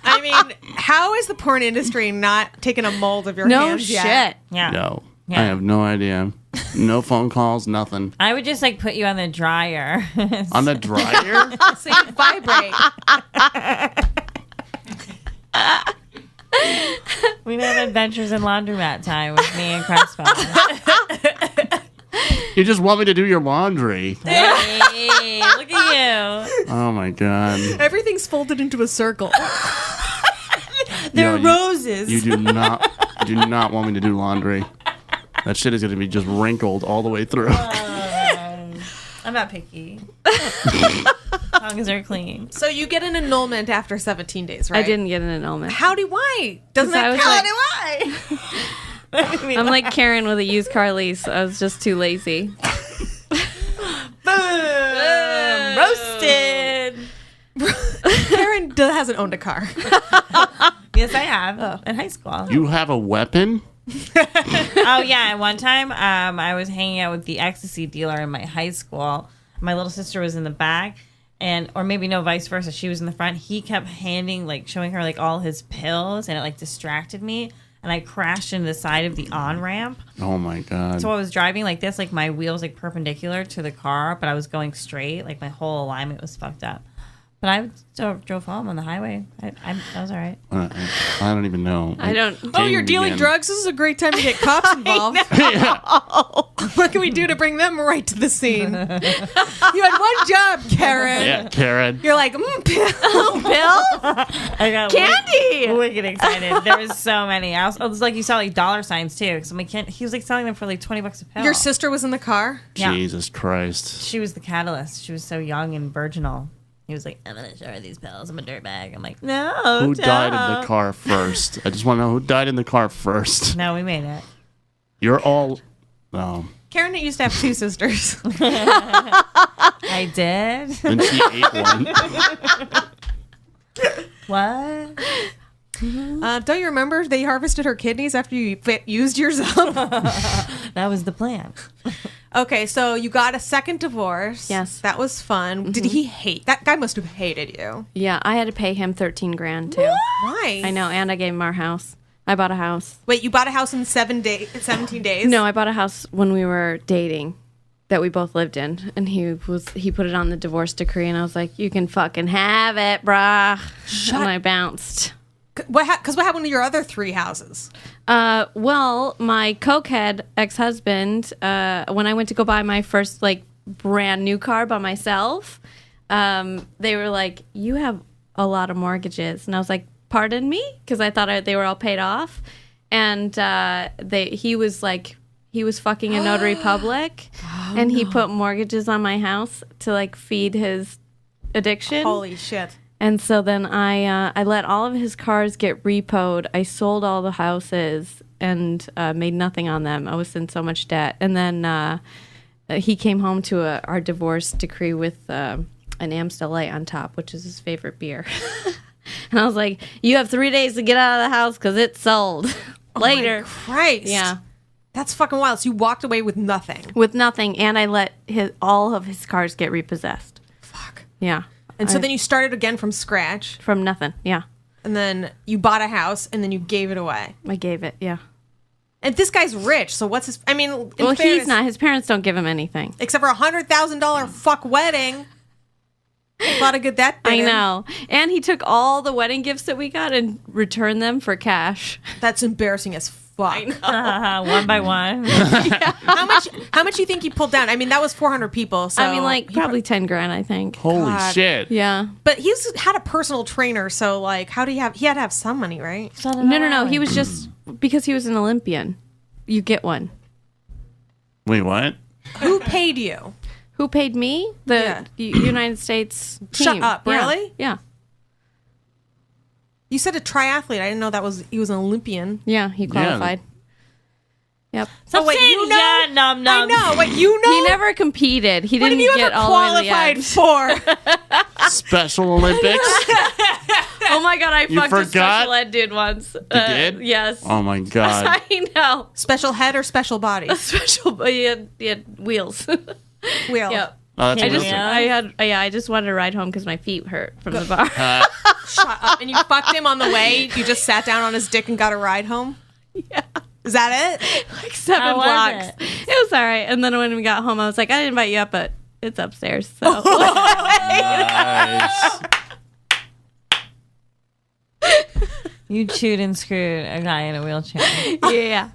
I mean, how is the porn industry not taking a mold of your No hands shit. yet? Yeah. No. Yeah. I have no idea. No phone calls, nothing. I would just like put you on the dryer. On the dryer? So you vibrate. We'd have adventures in laundromat time with me and Crespo. You just want me to do your laundry. Hey, look at you. Oh my God. Everything's folded into a circle. They're No, roses. You do not want me to do laundry. That shit is going to be just wrinkled all the way through. I'm not picky. Tongues are clean. So you get an annulment after 17 days, right? I didn't get an annulment. Why? Doesn't that I was count? like- I'm like Karen with a used car lease. I was just too lazy. Roasted. Karen hasn't owned a car. Yes, I have. In high school. You have a weapon? Oh yeah, and one time I was hanging out with the ecstasy dealer in my high school. My little sister was in the back, or maybe no, vice versa. She was in the front. He kept showing her like all his pills, and it like distracted me, and I crashed into the side of the on-ramp. Oh my God. So I was driving like this, like my wheels like perpendicular to the car, but I was going straight, like my whole alignment was fucked up. But I drove home on the highway. I was all right. I don't even know. I don't. Oh, you're dealing drugs? This is a great time to get cops involved. What can we do to bring them right to the scene? You had one job, Karen. Yeah, Karen. You're like, Bill? I got Candy! wicked excited. There was so many. I was like, you saw like dollar signs too. Because he was like selling them for like $20 a pill. your sister was in the car? Yeah. Jesus Christ. She was the catalyst. She was so young and virginal. He was like, I'm going to show her these pills. I'm a dirtbag. I'm like, no. Who died in don't." the car first? I just want to know who died in the car first. No, we made it. You're all... No. Karen used to have two sisters. I did. Then she ate one. What? Don't you remember they harvested her kidneys after you used yours up? That was the plan. Okay, so you got a second divorce. Yes. That was fun. Did he hate... That guy must have hated you. Yeah, I had to pay him $13,000 too. Why? I know, and I gave him our house. I bought a house. Wait, you bought a house in 17 days? No, I bought a house when we were dating that we both lived in, and he put it on the divorce decree, and I was like, "You can fucking have it, brah." And I bounced. What happened to your other 3 houses? Well, my cokehead ex-husband, when I went to go buy my first like brand new car by myself, they were like, "You have a lot of mortgages," and I was like, "Pardon me," because I thought they were all paid off, and he was fucking a notary public, and he put mortgages on my house to like feed his addiction. Holy shit. And so then I let all of his cars get repoed. I sold all the houses and made nothing on them. I was in so much debt. And then he came home to our divorce decree with an Amstel Light on top, which is his favorite beer. And I was like, "You have 3 days to get out of the house because it's sold." Later. Oh my Christ. Yeah. That's fucking wild. So you walked away with nothing. With nothing. And I let all of his cars get repossessed. Fuck. Yeah. And so then you started again from scratch. From nothing. Yeah. And then you bought a house and then you gave it away. I gave it. Yeah. And this guy's rich, so what's his... I mean, in Well, fairness, he's not. His parents don't give him anything. Except for $100,000 fuck wedding. A lot of good that did I him. know. And he took all the wedding gifts that we got and returned them for cash. That's embarrassing as fuck. One by one. How much do you think he pulled down? I mean, that was 400 people. So I mean, like, probably $10,000, I think. Holy God. shit. Yeah. But he's had a personal trainer, so like, how do you have? He had to have some money, right? No. He was just, because he was an Olympian. You get one. Wait, what? Who paid you? Who paid me? The United States team. Shut up, Yeah. really? Yeah. You said a triathlete. I didn't know he was an Olympian. Yeah, he qualified. Yep. So wait, you know? yeah, num I num. know, but you know. He never competed. He What didn't have you get ever all the way to the qualified end. for? Special Olympics? Oh my God, I You fucked a forgot? special ed dude once. You did? Yes. Oh my God. I know. Special head or special body? Special, but he had wheels. Wheel. Yep. Oh, that's Yeah. amazing. I just wanted to ride home because my feet hurt from the bar. Shut up. And you fucked him on the way. You just sat down on his dick and got a ride home. Yeah. Is that it? Like 7 How was blocks. it? It was all right. And then when we got home, I was like, I didn't invite you up, but it's upstairs. So Nice. You chewed and screwed a guy in a wheelchair. yeah,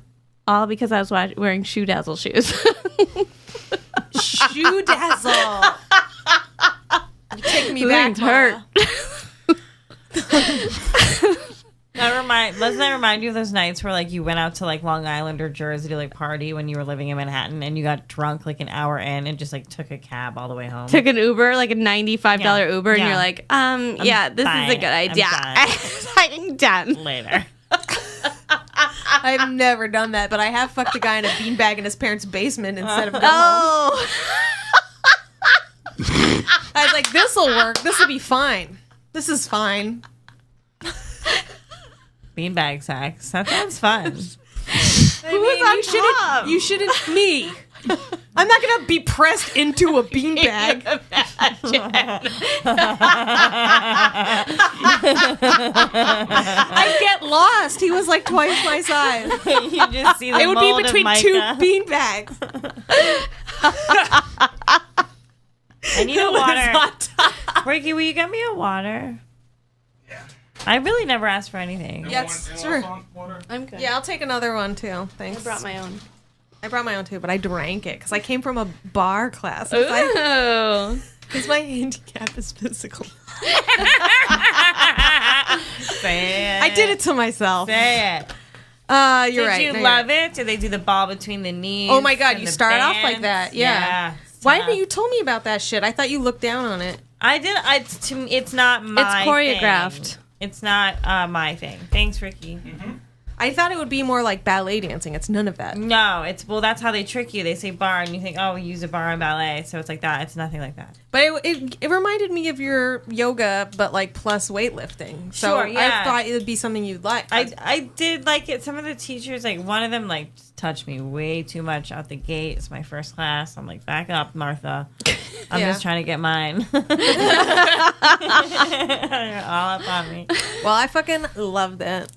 all because I was wearing shoe dazzle shoes. Shoe dazzle. You're taking me back. Things hurt. Mara. Doesn't that remind you of those nights where like you went out to like Long Island or Jersey to like party when you were living in Manhattan and you got drunk like an hour in and just like took a cab all the way home? Took an Uber, like a $95 Uber, and you're like, yeah, this is a good idea. I'm done. Later. I've never done that, but I have fucked a guy in a beanbag in his parents' basement instead of going Oh. home. I was like, this'll work. This'll be fine. This is fine. Beanbag sex. That sounds fun. Who was on top? You shouldn't. Me. I'm not gonna be pressed into a beanbag. I'd get lost. He was like twice my size. You just see the It would mold be between of two Myka. beanbags. I need a water. Ricky, will you get me a water? Yeah. I really never asked for anything. Yes, Anyone sure. else want water? I'm good. Yeah, I'll take another one too. Thanks. I brought my own. I brought my own too, but I drank it because I came from a bar class. Ooh. Because my handicap is physical. Say it. I did it to myself. Say it. You're right. Did you No, you're love right. it? Did they do the ball between the knees? Oh my God, and you the start off like bands? that. Yeah. It's Why tough. haven't you told me about that shit? I thought you looked down on it. I did. It's not my It's choreographed. thing. It's not my thing. Thanks, Ricky. I thought it would be more like ballet dancing. It's none of that. No, that's how they trick you. They say bar, and you think, oh, we use a bar in ballet, so it's like that. It's nothing like that. But it reminded me of your yoga, but like plus weightlifting. So Sure, yeah. I thought it would be something you'd like. I did like it. Some of the teachers, like one of them, like touched me way too much out the gate. It's my first class. I'm like, back up, Martha. I'm Yeah. just trying to get mine. All up on me. Well, I fucking loved it.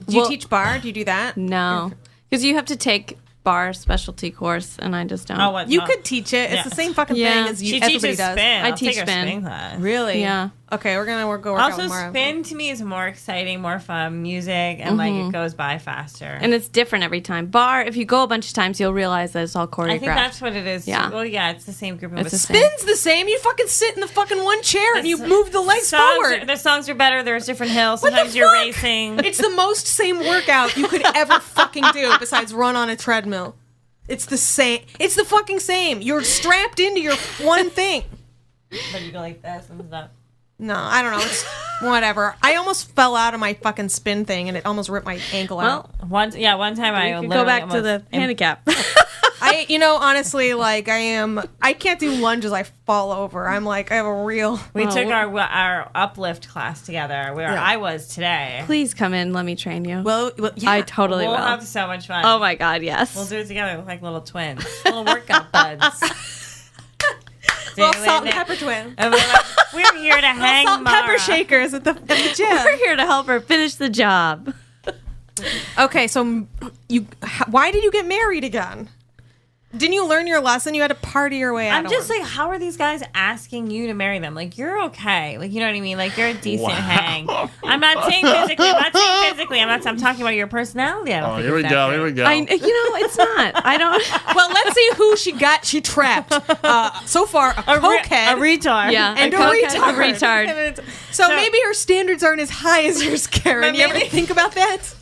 Do you Well- teach bar? Do you do that? No. Because you have to take bar specialty course, and I just don't. Oh, what? You no. could teach it. It's Yeah. the same fucking Yeah. thing as She everybody teaches does. spin. I I'll teach take her spin. spin class. Really? Yeah. Okay, we're gonna go work Also, out tomorrow. spin to me is more exciting, more fun music, and like it goes by faster. And it's different every time. Bar, if you go a bunch of times, you'll realize that it's all choreographed. I think that's what it is. Yeah. Well, yeah, it's the same group of It's the us. same. Spin's the same. You fucking sit in the fucking one chair and you move the legs forward. The songs are better. There's different hills. What the Sometimes you're fuck? racing. It's the most same workout you could ever fucking do besides run on a treadmill. It's the same. It's the fucking same. You're strapped into your one thing. But you go like this and stuff. No, I don't know. It's whatever. I almost fell out of my fucking spin thing and it almost ripped my ankle out. One time I You could literally go back to almost the handicap. Honestly, like I can't do lunges. I fall over. I'm like, I have a real. We took our uplift class together where Yeah. I was today. Please come in. Let me train you. Well, yeah. I totally We'll will. have so much fun. Oh my God, yes. We'll do it together like little twins, little workout buds. Well, salt and pepper twin. And we're here to hang Salt and Mara. pepper shakers at the gym. We're here to help her finish the job. Okay, so why did you get married again? Didn't you learn your lesson? You had to party your way out. I'm just like, how are these guys asking you to marry them? Like, you're okay. Like, you know what I mean? Like, you're a decent hang. I'm not saying physically. I'm talking about your personality. I don't Oh, think here we it's go. that Here we great. go. It's not. I don't. well, let's see who she trapped. So far, a cokehead. A retard. Yeah. And a cokehead, retard. A retard. So maybe her standards aren't as high as yours, Kerryn. You ever maybe- think about that?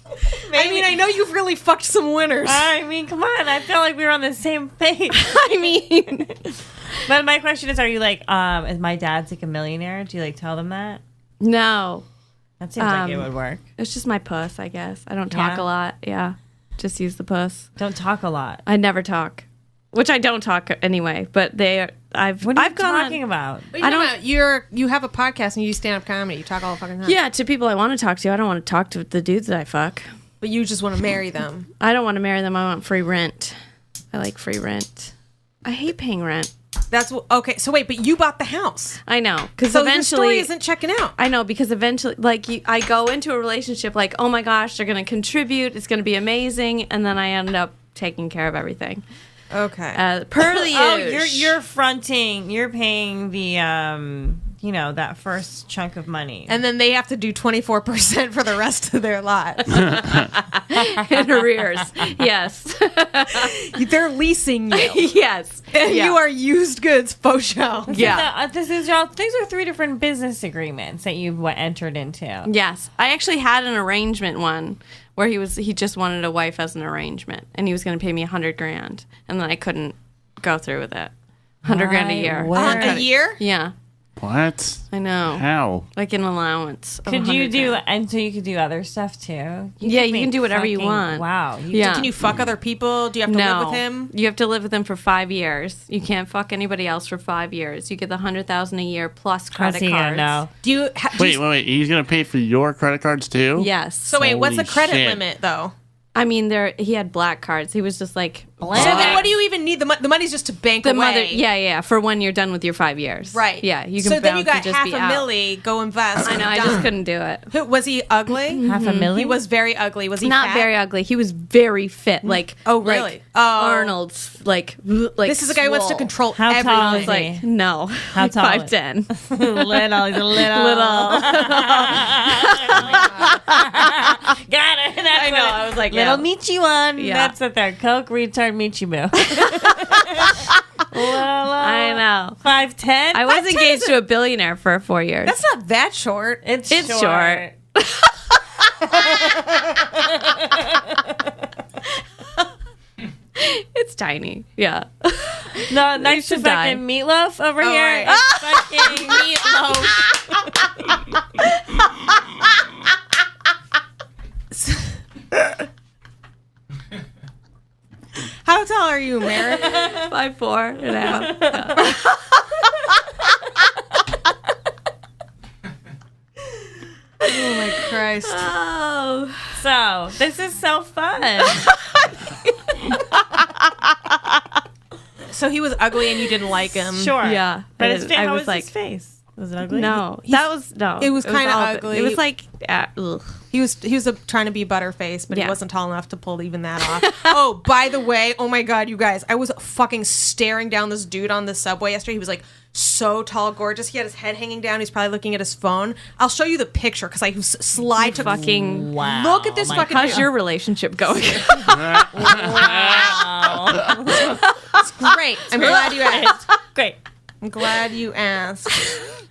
I mean, I know you've really fucked some winners. I mean, come on. I feel like we were on the same page. I mean, But my question is, are you like, is my dad's like a millionaire? Do you like tell them that? no. That seems like it would work. It's just my puss, I guess. I don't talk Yeah? a lot. Yeah. Just use the puss. Don't talk a lot. I never talk. Which I don't talk anyway, but I've What are you gone talking about? I don't. You have a podcast and you do stand up comedy. You talk all the fucking time. Yeah, to people I want to talk to. I don't want to talk to the dudes that I fuck. But you just want to marry them. I don't want to marry them. I want free rent. I like free rent. I hate paying rent. That's okay. So wait, but you bought the house, I know, because so your eventually story isn't checking out. I know, because eventually, like, I go into a relationship like, oh my gosh, they're going to contribute. It's going to be amazing, and then I end up taking care of everything. Okay. Per the Oh, usual. you're fronting. You're paying the that first chunk of money. And then they have to do 24% for the rest of their lives. In arrears. Yes. They're leasing you. Yes. And Yeah. you are used goods faux show. Yeah. These are 3 different business agreements that you've entered into. Yes. I actually had an arrangement one where he just wanted a wife as an arrangement, and he was going to pay me $100,000, and then I couldn't go through with it. $100,000 a year. A year? Yeah. What? I know. How? Like an allowance. of Could you do, $100,000. and so you could do other stuff too? Yeah, could you can make do whatever you want. Wow. Yeah. Can you fuck other people? Do you have to live with him? You have to live with him for 5 years. You can't fuck anybody else for 5 years. You get the $100,000 a year plus credit cards. No. Do you? Wait. He's gonna pay for your credit cards too? Yes. So wait, what's the Holy credit shit. limit though? I mean, he had black cards. He was just like So then, what do you even need? The money's just to bank the away. mother. Yeah. For when you're done with your 5 years. Right. Yeah. You can. So then you bounce got and just half be a out. milli. Go invest. I know. I Done. just couldn't do it. Was he ugly? $500,000? He was very ugly. Was he Not fat? very ugly. He was very fit. Like Oh, really? Like Oh. Arnold's like This is a guy who wants to swole. control How tall everything. is Like no. How Like tall is- 5'10". Little. He's a little. Got it. That's I know. what it- I was like, Little yeah. Michi one. Yeah. That's what they're. Coke retard Michi boo. I know. 5'10". I was 5'10" engaged is to a billionaire for 4 years. That's not that short. It's short. It's tiny. Yeah. No, next to should die. fucking meatloaf over here. right. It's fucking meatloaf. How tall are you, Mara? 5'4" and a half. Oh my Christ. Oh. So this is so fun. So he was ugly and you didn't like him. Sure. Yeah. But his I how was was like, his face? Was it ugly? no. That was, no. it was kinda all- ugly. It was like, ugh. He was trying to be Butterface, but he Yeah. wasn't tall enough to pull even that off. Oh, by the way, oh my God, you guys, I was fucking staring down this dude on the subway yesterday. He was like so tall, gorgeous. He had his head hanging down. He's probably looking at his phone. I'll show you the picture because I slide to Fucking, Wow. look at this fucking. how's your relationship going? It's great. I'm glad you asked. Great. I'm glad you asked.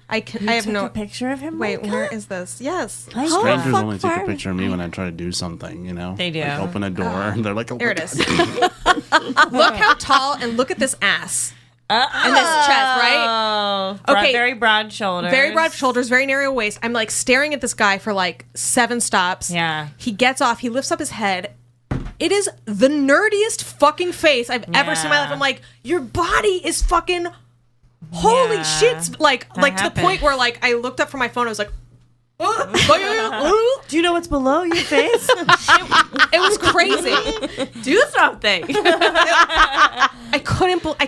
I have no A picture of him. Wait, Micah? where is this? Yes. Strangers fuck only take a far. picture of me when I try to do something, you know? They do. Like open a door and they're like, oh, There it is. Look how tall and look at this ass. And this chest, right? Oh, Okay. Very broad shoulders. Very broad shoulders, very narrow waist. I'm like staring at this guy for like 7 stops. Yeah. He gets off, he lifts up his head. It is the nerdiest fucking face I've ever seen in my life. I'm like, your body is fucking holy Yeah. shit. Like to the happened. point where like I looked up from my phone, I was like, Do you know what's below your face? it was crazy. Do something. I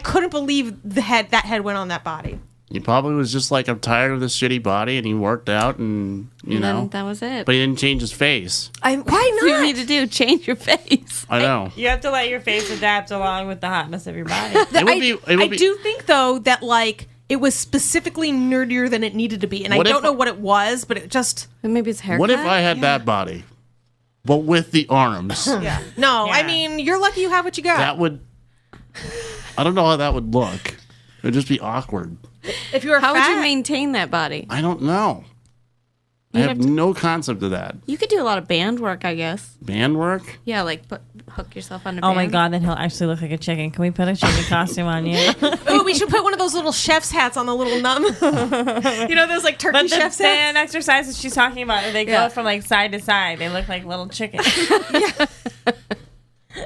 couldn't believe that head went on that body. He probably was just like, I'm tired of this shitty body, and he worked out, and you know, And that was it. but he didn't change his face. Why What do you not? need to do? Change your face. I know. You have to let your face adapt along with the hotness of your body. I do think though that like it was specifically nerdier than it needed to be, and What I if- don't know what it was, but it just Maybe it's haircut. What if I had that body, but with the arms? no. Yeah. I mean, you're lucky you have what you got. That would. I don't know how that would look. It would just be awkward. If you were How fat, would you maintain that body? I don't know. I You'd have have to- no concept of that. You could do a lot of band work, I guess. Band work? Yeah, like hook yourself on a Oh my band. god, then he'll actually look like a chicken. Can we put a chicken costume on you? Ooh, we should put one of those little chef's hats on the little num. You know those like turkey But the chef's hats. band exercises she's talking about, they go Yeah. from like side to side. They look like little chickens.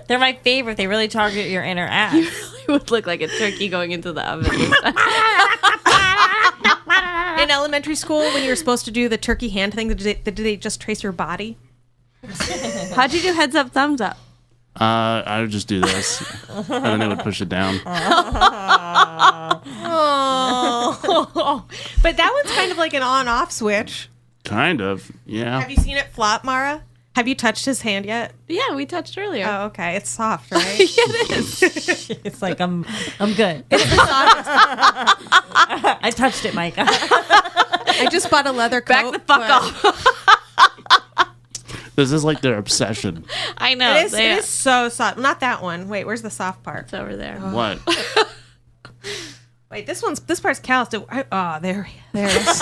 They're my favorite. They really target your inner ass. It would look like a turkey going into the oven. In elementary school, when you were supposed to do the turkey hand thing, did they just trace your body? How'd you do heads up, thumbs up? I would just do this, and then they would push it down. Oh, but that one's kind of like an on-off switch. Kind of, yeah. Have you seen it flop, Mara? Have you touched his hand yet? Yeah, we touched earlier. Oh, okay. It's soft, right? it is. It's like I'm good. I touched it, Myka. I just bought a leather coat. Back the fuck off. This is like their obsession. I know. It is so soft. Not that one. Wait, where's the soft part? It's over there. What? Wait, this part's calloused. There it is.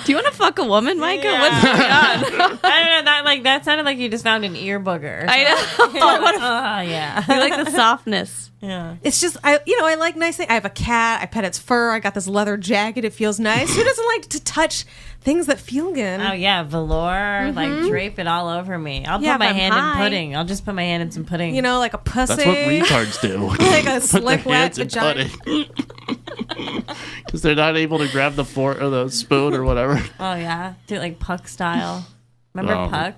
Do you want to fuck a woman, Myka? Yeah. What's going on? I don't know. That sounded like you just found an ear booger. I know. Oh, yeah. You like the softness. Yeah. It's just I like nice things. I have a cat. I pet its fur. I got this leather jacket. It feels nice. Who doesn't like to touch things that feel good? Oh, yeah. Velour. Like, drape it all over me. I'll Yeah, put my if I'm hand high. in pudding. I'll just put my hand in some pudding. Like a pussy. That's what retards do. Like a Put slick their wet hands in vagina. pudding. Because they're not able to grab the fork or the spoon or whatever. Oh, yeah. Do it like Puck style. Remember Oh. Puck?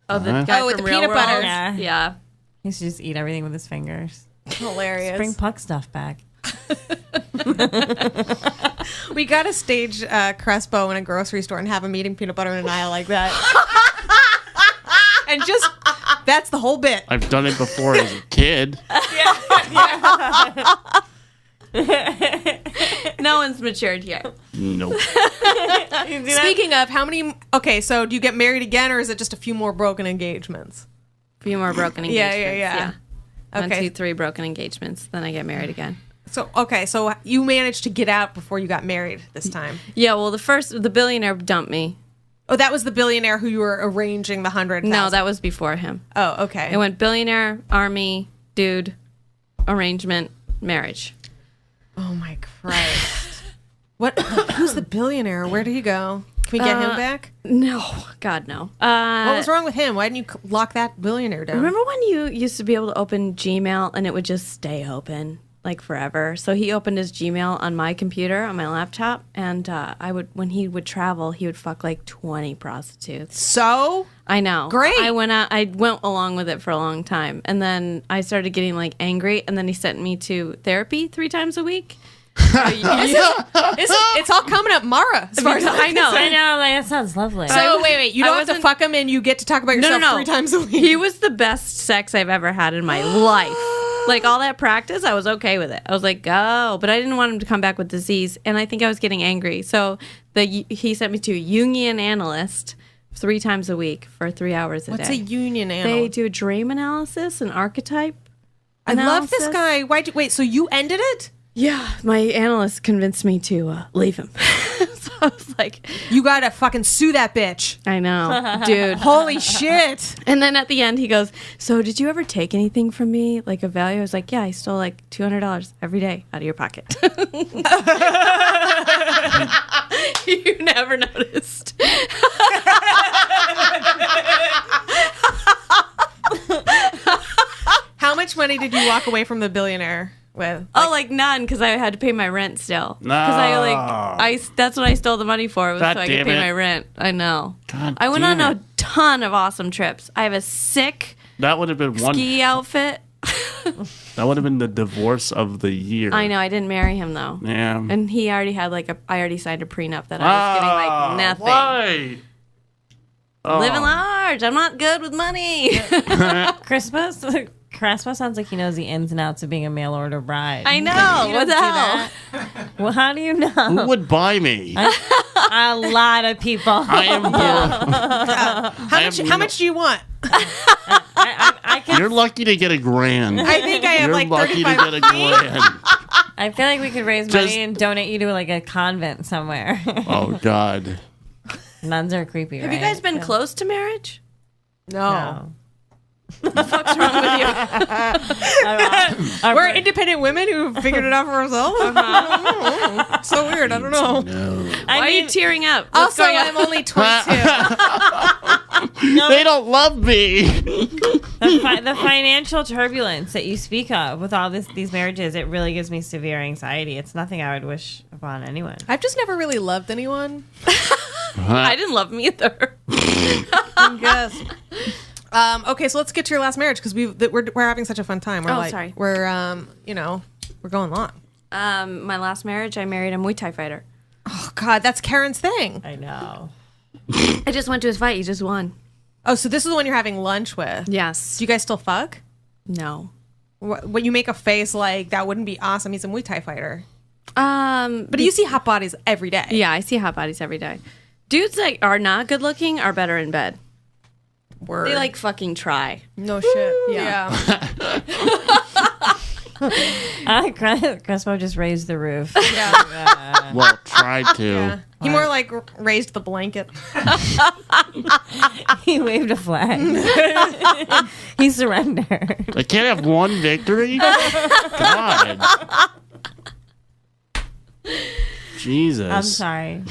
Oh, the Uh-huh. guy Oh, with from the Real peanut World? butter. Yeah. Yeah. He used to just eat everything with his fingers. Hilarious. Bring Puck stuff back. We got to stage Crespo in a grocery store and have him eating peanut butter in an aisle like that. And just, that's the whole bit. I've done it before as a kid. No one's matured yet. Nope. Speaking of, how many, okay, so do you get married again or is it just a few more broken engagements? A few more broken Yeah, engagements. yeah. One, Okay. 2, 3 broken engagements. Then I get married again. So you managed to get out before you got married this time. Yeah, well, the billionaire dumped me. Oh, that was the billionaire who you were arranging the 100,000. No, that was before him. Oh, okay. It went billionaire, army, dude, arrangement, marriage. Oh my Christ. What? Who's the billionaire? Where did he go? Can we get him back? No, God, no. What was wrong with him? Why didn't you lock that billionaire down? Remember when you used to be able to open Gmail and it would just stay open like forever? So he opened his Gmail on my computer, on my laptop, and when he would travel, he would fuck like 20 prostitutes. So? I know. Great. I went along with it for a long time, and then I started getting like angry, and then he sent me to therapy 3 times a week. It's all coming up Mara, as far as I know. I know. Like, that sounds lovely. So wait, you I don't have to wasn't- fuck him and you get to talk about yourself 3 times a week. He was the best sex I've ever had in my life. Like all that practice, I was okay with it. I was like, go. But I didn't want him to come back with disease. And I think I was getting angry. So he sent me to a Jungian analyst 3 times a week for 3 hours a What's day. a union They animal? do a dream analysis, an archetype. I love this analysis. guy. Wait, so you ended it? Yeah, my analyst convinced me to leave him. So I was like, You gotta fucking sue that bitch. I know, dude. Holy shit. And then at the end, he goes, so did you ever take anything from me, like a value? I was like, yeah, I stole like $200 every day out of your pocket. You never noticed. How much money did you walk away from the billionaire with? Oh, like none, because I had to pay my rent still. Because that's what I stole the money for, was God so I could damn pay it. my rent. I know. God I went on damn a it. ton of awesome trips. I have a sick That would have been one. ski outfit. That would have been the divorce of the year. I know. I didn't marry him though. Yeah. And he already had I already signed a prenup that I was getting like nothing. Why? Oh. Living large. I'm not good with money. Crespo sounds like he knows the ins and outs of being a mail order bride. I know. You What don't the do hell? that. Well, how do you know? Who would buy me? A lot of people. I am How much do you want? I can. You're lucky to get $1,000. I think I have You're like lucky to 35. get $1,000. I feel like we could raise Just- money and donate you to like a convent somewhere. Oh God. Nuns are creepy, right? Have you guys been close to marriage? No. What the fuck's wrong with you? We're independent women who figured it out for ourselves. I don't know. So weird. I don't know. No. Why are you tearing up? What's Also, going on? I'm only 22. They don't love me. The financial turbulence that you speak of with all these marriages, it really gives me severe anxiety. It's nothing I would wish upon anyone. I've just never really loved anyone. I didn't love him either. I guess. Okay, so let's get to your last marriage because we're having such a fun time. We're Sorry. We're we're going long. My last marriage, I married a Muay Thai fighter. Oh God, that's Kerryn's thing. I know. I just went to his fight. He just won. Oh, so this is the one you're having lunch with. Yes. Do you guys still fuck? No. When you make a face like that wouldn't be awesome. He's a Muay Thai fighter. But you see hot bodies every day. Yeah, I see hot bodies every day. Dudes that are not good looking are better in bed. Word. They like fucking try. No shit. Yeah. Crespo just raised the roof. Yeah. Well, tried to. Yeah. He more like raised the blanket. He waved a flag. He surrendered. I can't have one victory? God. Jesus. I'm sorry.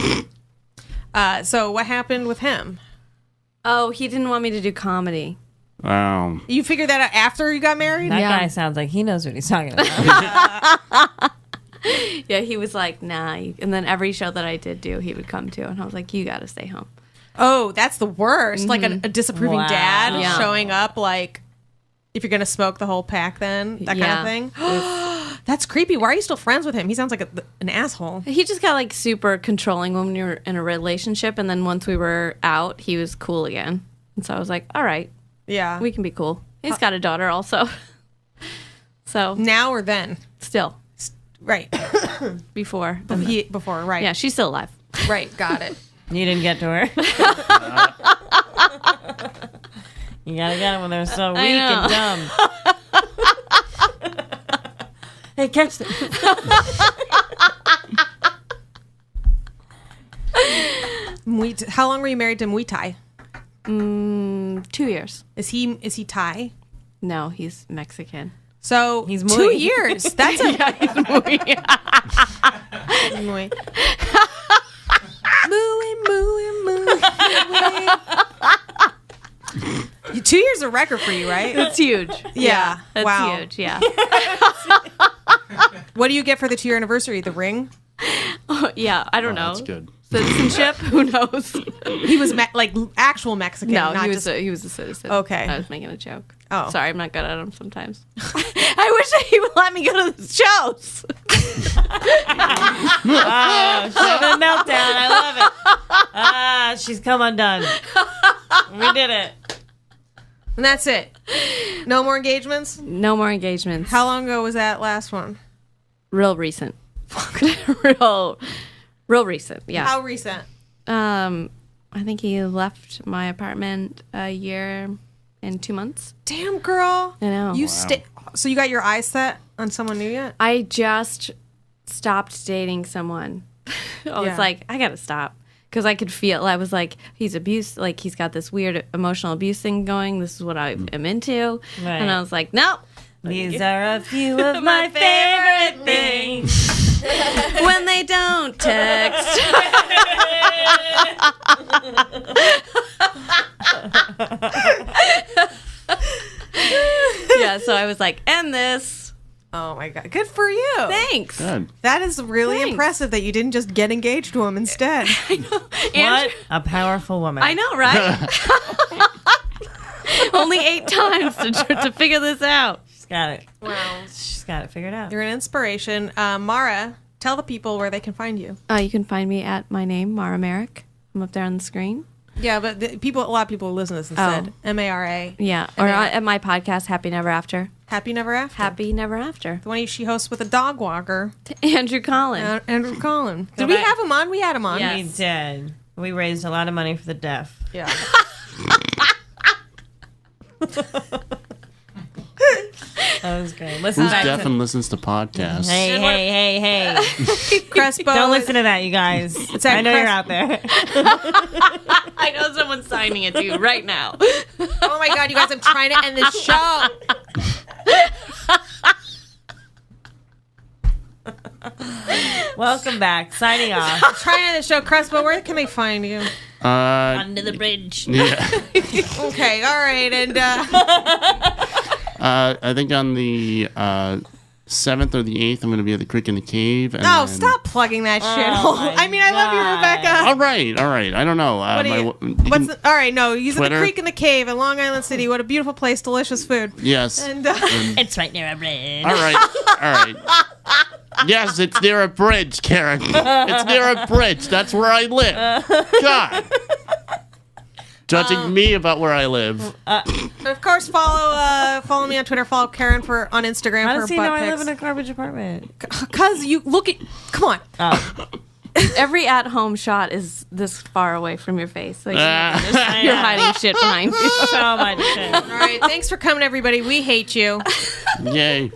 So what happened with him? Oh, he didn't want me to do comedy. Wow. You figured that out after you got married? That Yeah. guy sounds like he knows what he's talking about. Yeah, he was like, nah. And then every show that I did do, he would come to. And I was like, you got to stay home. Oh, that's the worst. Like a disapproving Wow. dad Yeah. showing up like, if you're going to smoke the whole pack then? That kind of thing? That's creepy. Why are you still friends with him? He sounds like an asshole. He just got like super controlling when we were in a relationship. And then once we were out, he was cool again. And so I was like, all right, Yeah. we can be cool. He's got a daughter also. So Now or then? still, Right. before. Before, right. Yeah, she's still alive. Right. Got it. You didn't get to her. You gotta get them when they're so weak and dumb. Hey, catch them. How long were you married to Muay Thai? 2 years. Is he Thai? No, he's Mexican. So He's 2 Muay. years. That's a Muay. Muay. 2 years is a record for you, right? That's huge. Yeah. That's Wow. huge. Yeah. What do you get for the 2-year anniversary? The ring? Yeah. I don't know. That's good. Citizenship? Who knows? He was like actual Mexican. No, not he just, was a citizen. Okay. I was making a joke. Oh. Sorry, I'm not good at them sometimes. I wish he would let me go to the shows. Oh, she's having a meltdown. I love it. Ah, she's come undone. We did it. and that's it. No more engagements. No more engagements. How long ago was that last one? Real recent. real recent. Yeah. How recent? I think he left my apartment a year and 2 months. Damn, girl. I know. You So you got your eyes set on someone new yet? I just stopped dating someone. I was Yeah. like, I gotta stop. Because I could feel, I was like, he's abused, like he's got this weird emotional abuse thing going. This is what I am into. Right. And I was like, no. These are a few of my favorite things. When they don't text. Yeah, so I was like, end this. Oh my god. Good for you. Thanks. Good. That is really Thanks. impressive that you didn't just get engaged to him instead. What a powerful woman. I know, right? Only 8 times to figure this out. She's got it. Wow. She's got it figured out. You're an inspiration. Mara, tell the people where they can find you. You can find me at my name, Mara Marek. I'm up there on the screen. Yeah, but a lot of people listen to this instead. Mara. Yeah, or at my podcast, Happy Never After. Happy Never After. Happy Never After. The one she hosts with a dog walker, Andrew Collin. Andrew Collin. Did we have him on? We had him on. Yeah. We did. We raised a lot of money for the deaf. Yeah. That was great. Listen Who's back deaf to... and listens to podcasts? Hey. Crespo. Don't listen to that, you guys. at I know you're out there. I know someone's signing it to you right now. Oh my god, you guys! I'm trying to end this show. Welcome back. Signing off. Trying to end the show, Crespo. Where can they find you? Under the bridge. Yeah. Okay, all right, and I think on the 7th or the 8th, I'm going to be at the Creek in the Cave. And oh, then- stop plugging that shit. my I mean, I love you, God. Rebecca. All right. I don't know. What do you, can- all right, no, he's at the Twitter? Creek in the Cave in Long Island City. What a beautiful place, delicious food. Yes. And It's right near a bridge. All right. Yes, it's near a bridge, Karen. It's near a bridge. That's where I live. God. judging me about where I live. Of course, follow me on Twitter. Follow Kerryn on Instagram How for does he know butt I live pics. in a garbage apartment? Because you look at. Come on. Every at-home shot is this far away from your face. Like, Ah. you're hiding shit behind you. So much shit. All right. Thanks for coming, everybody. We hate you. Yay.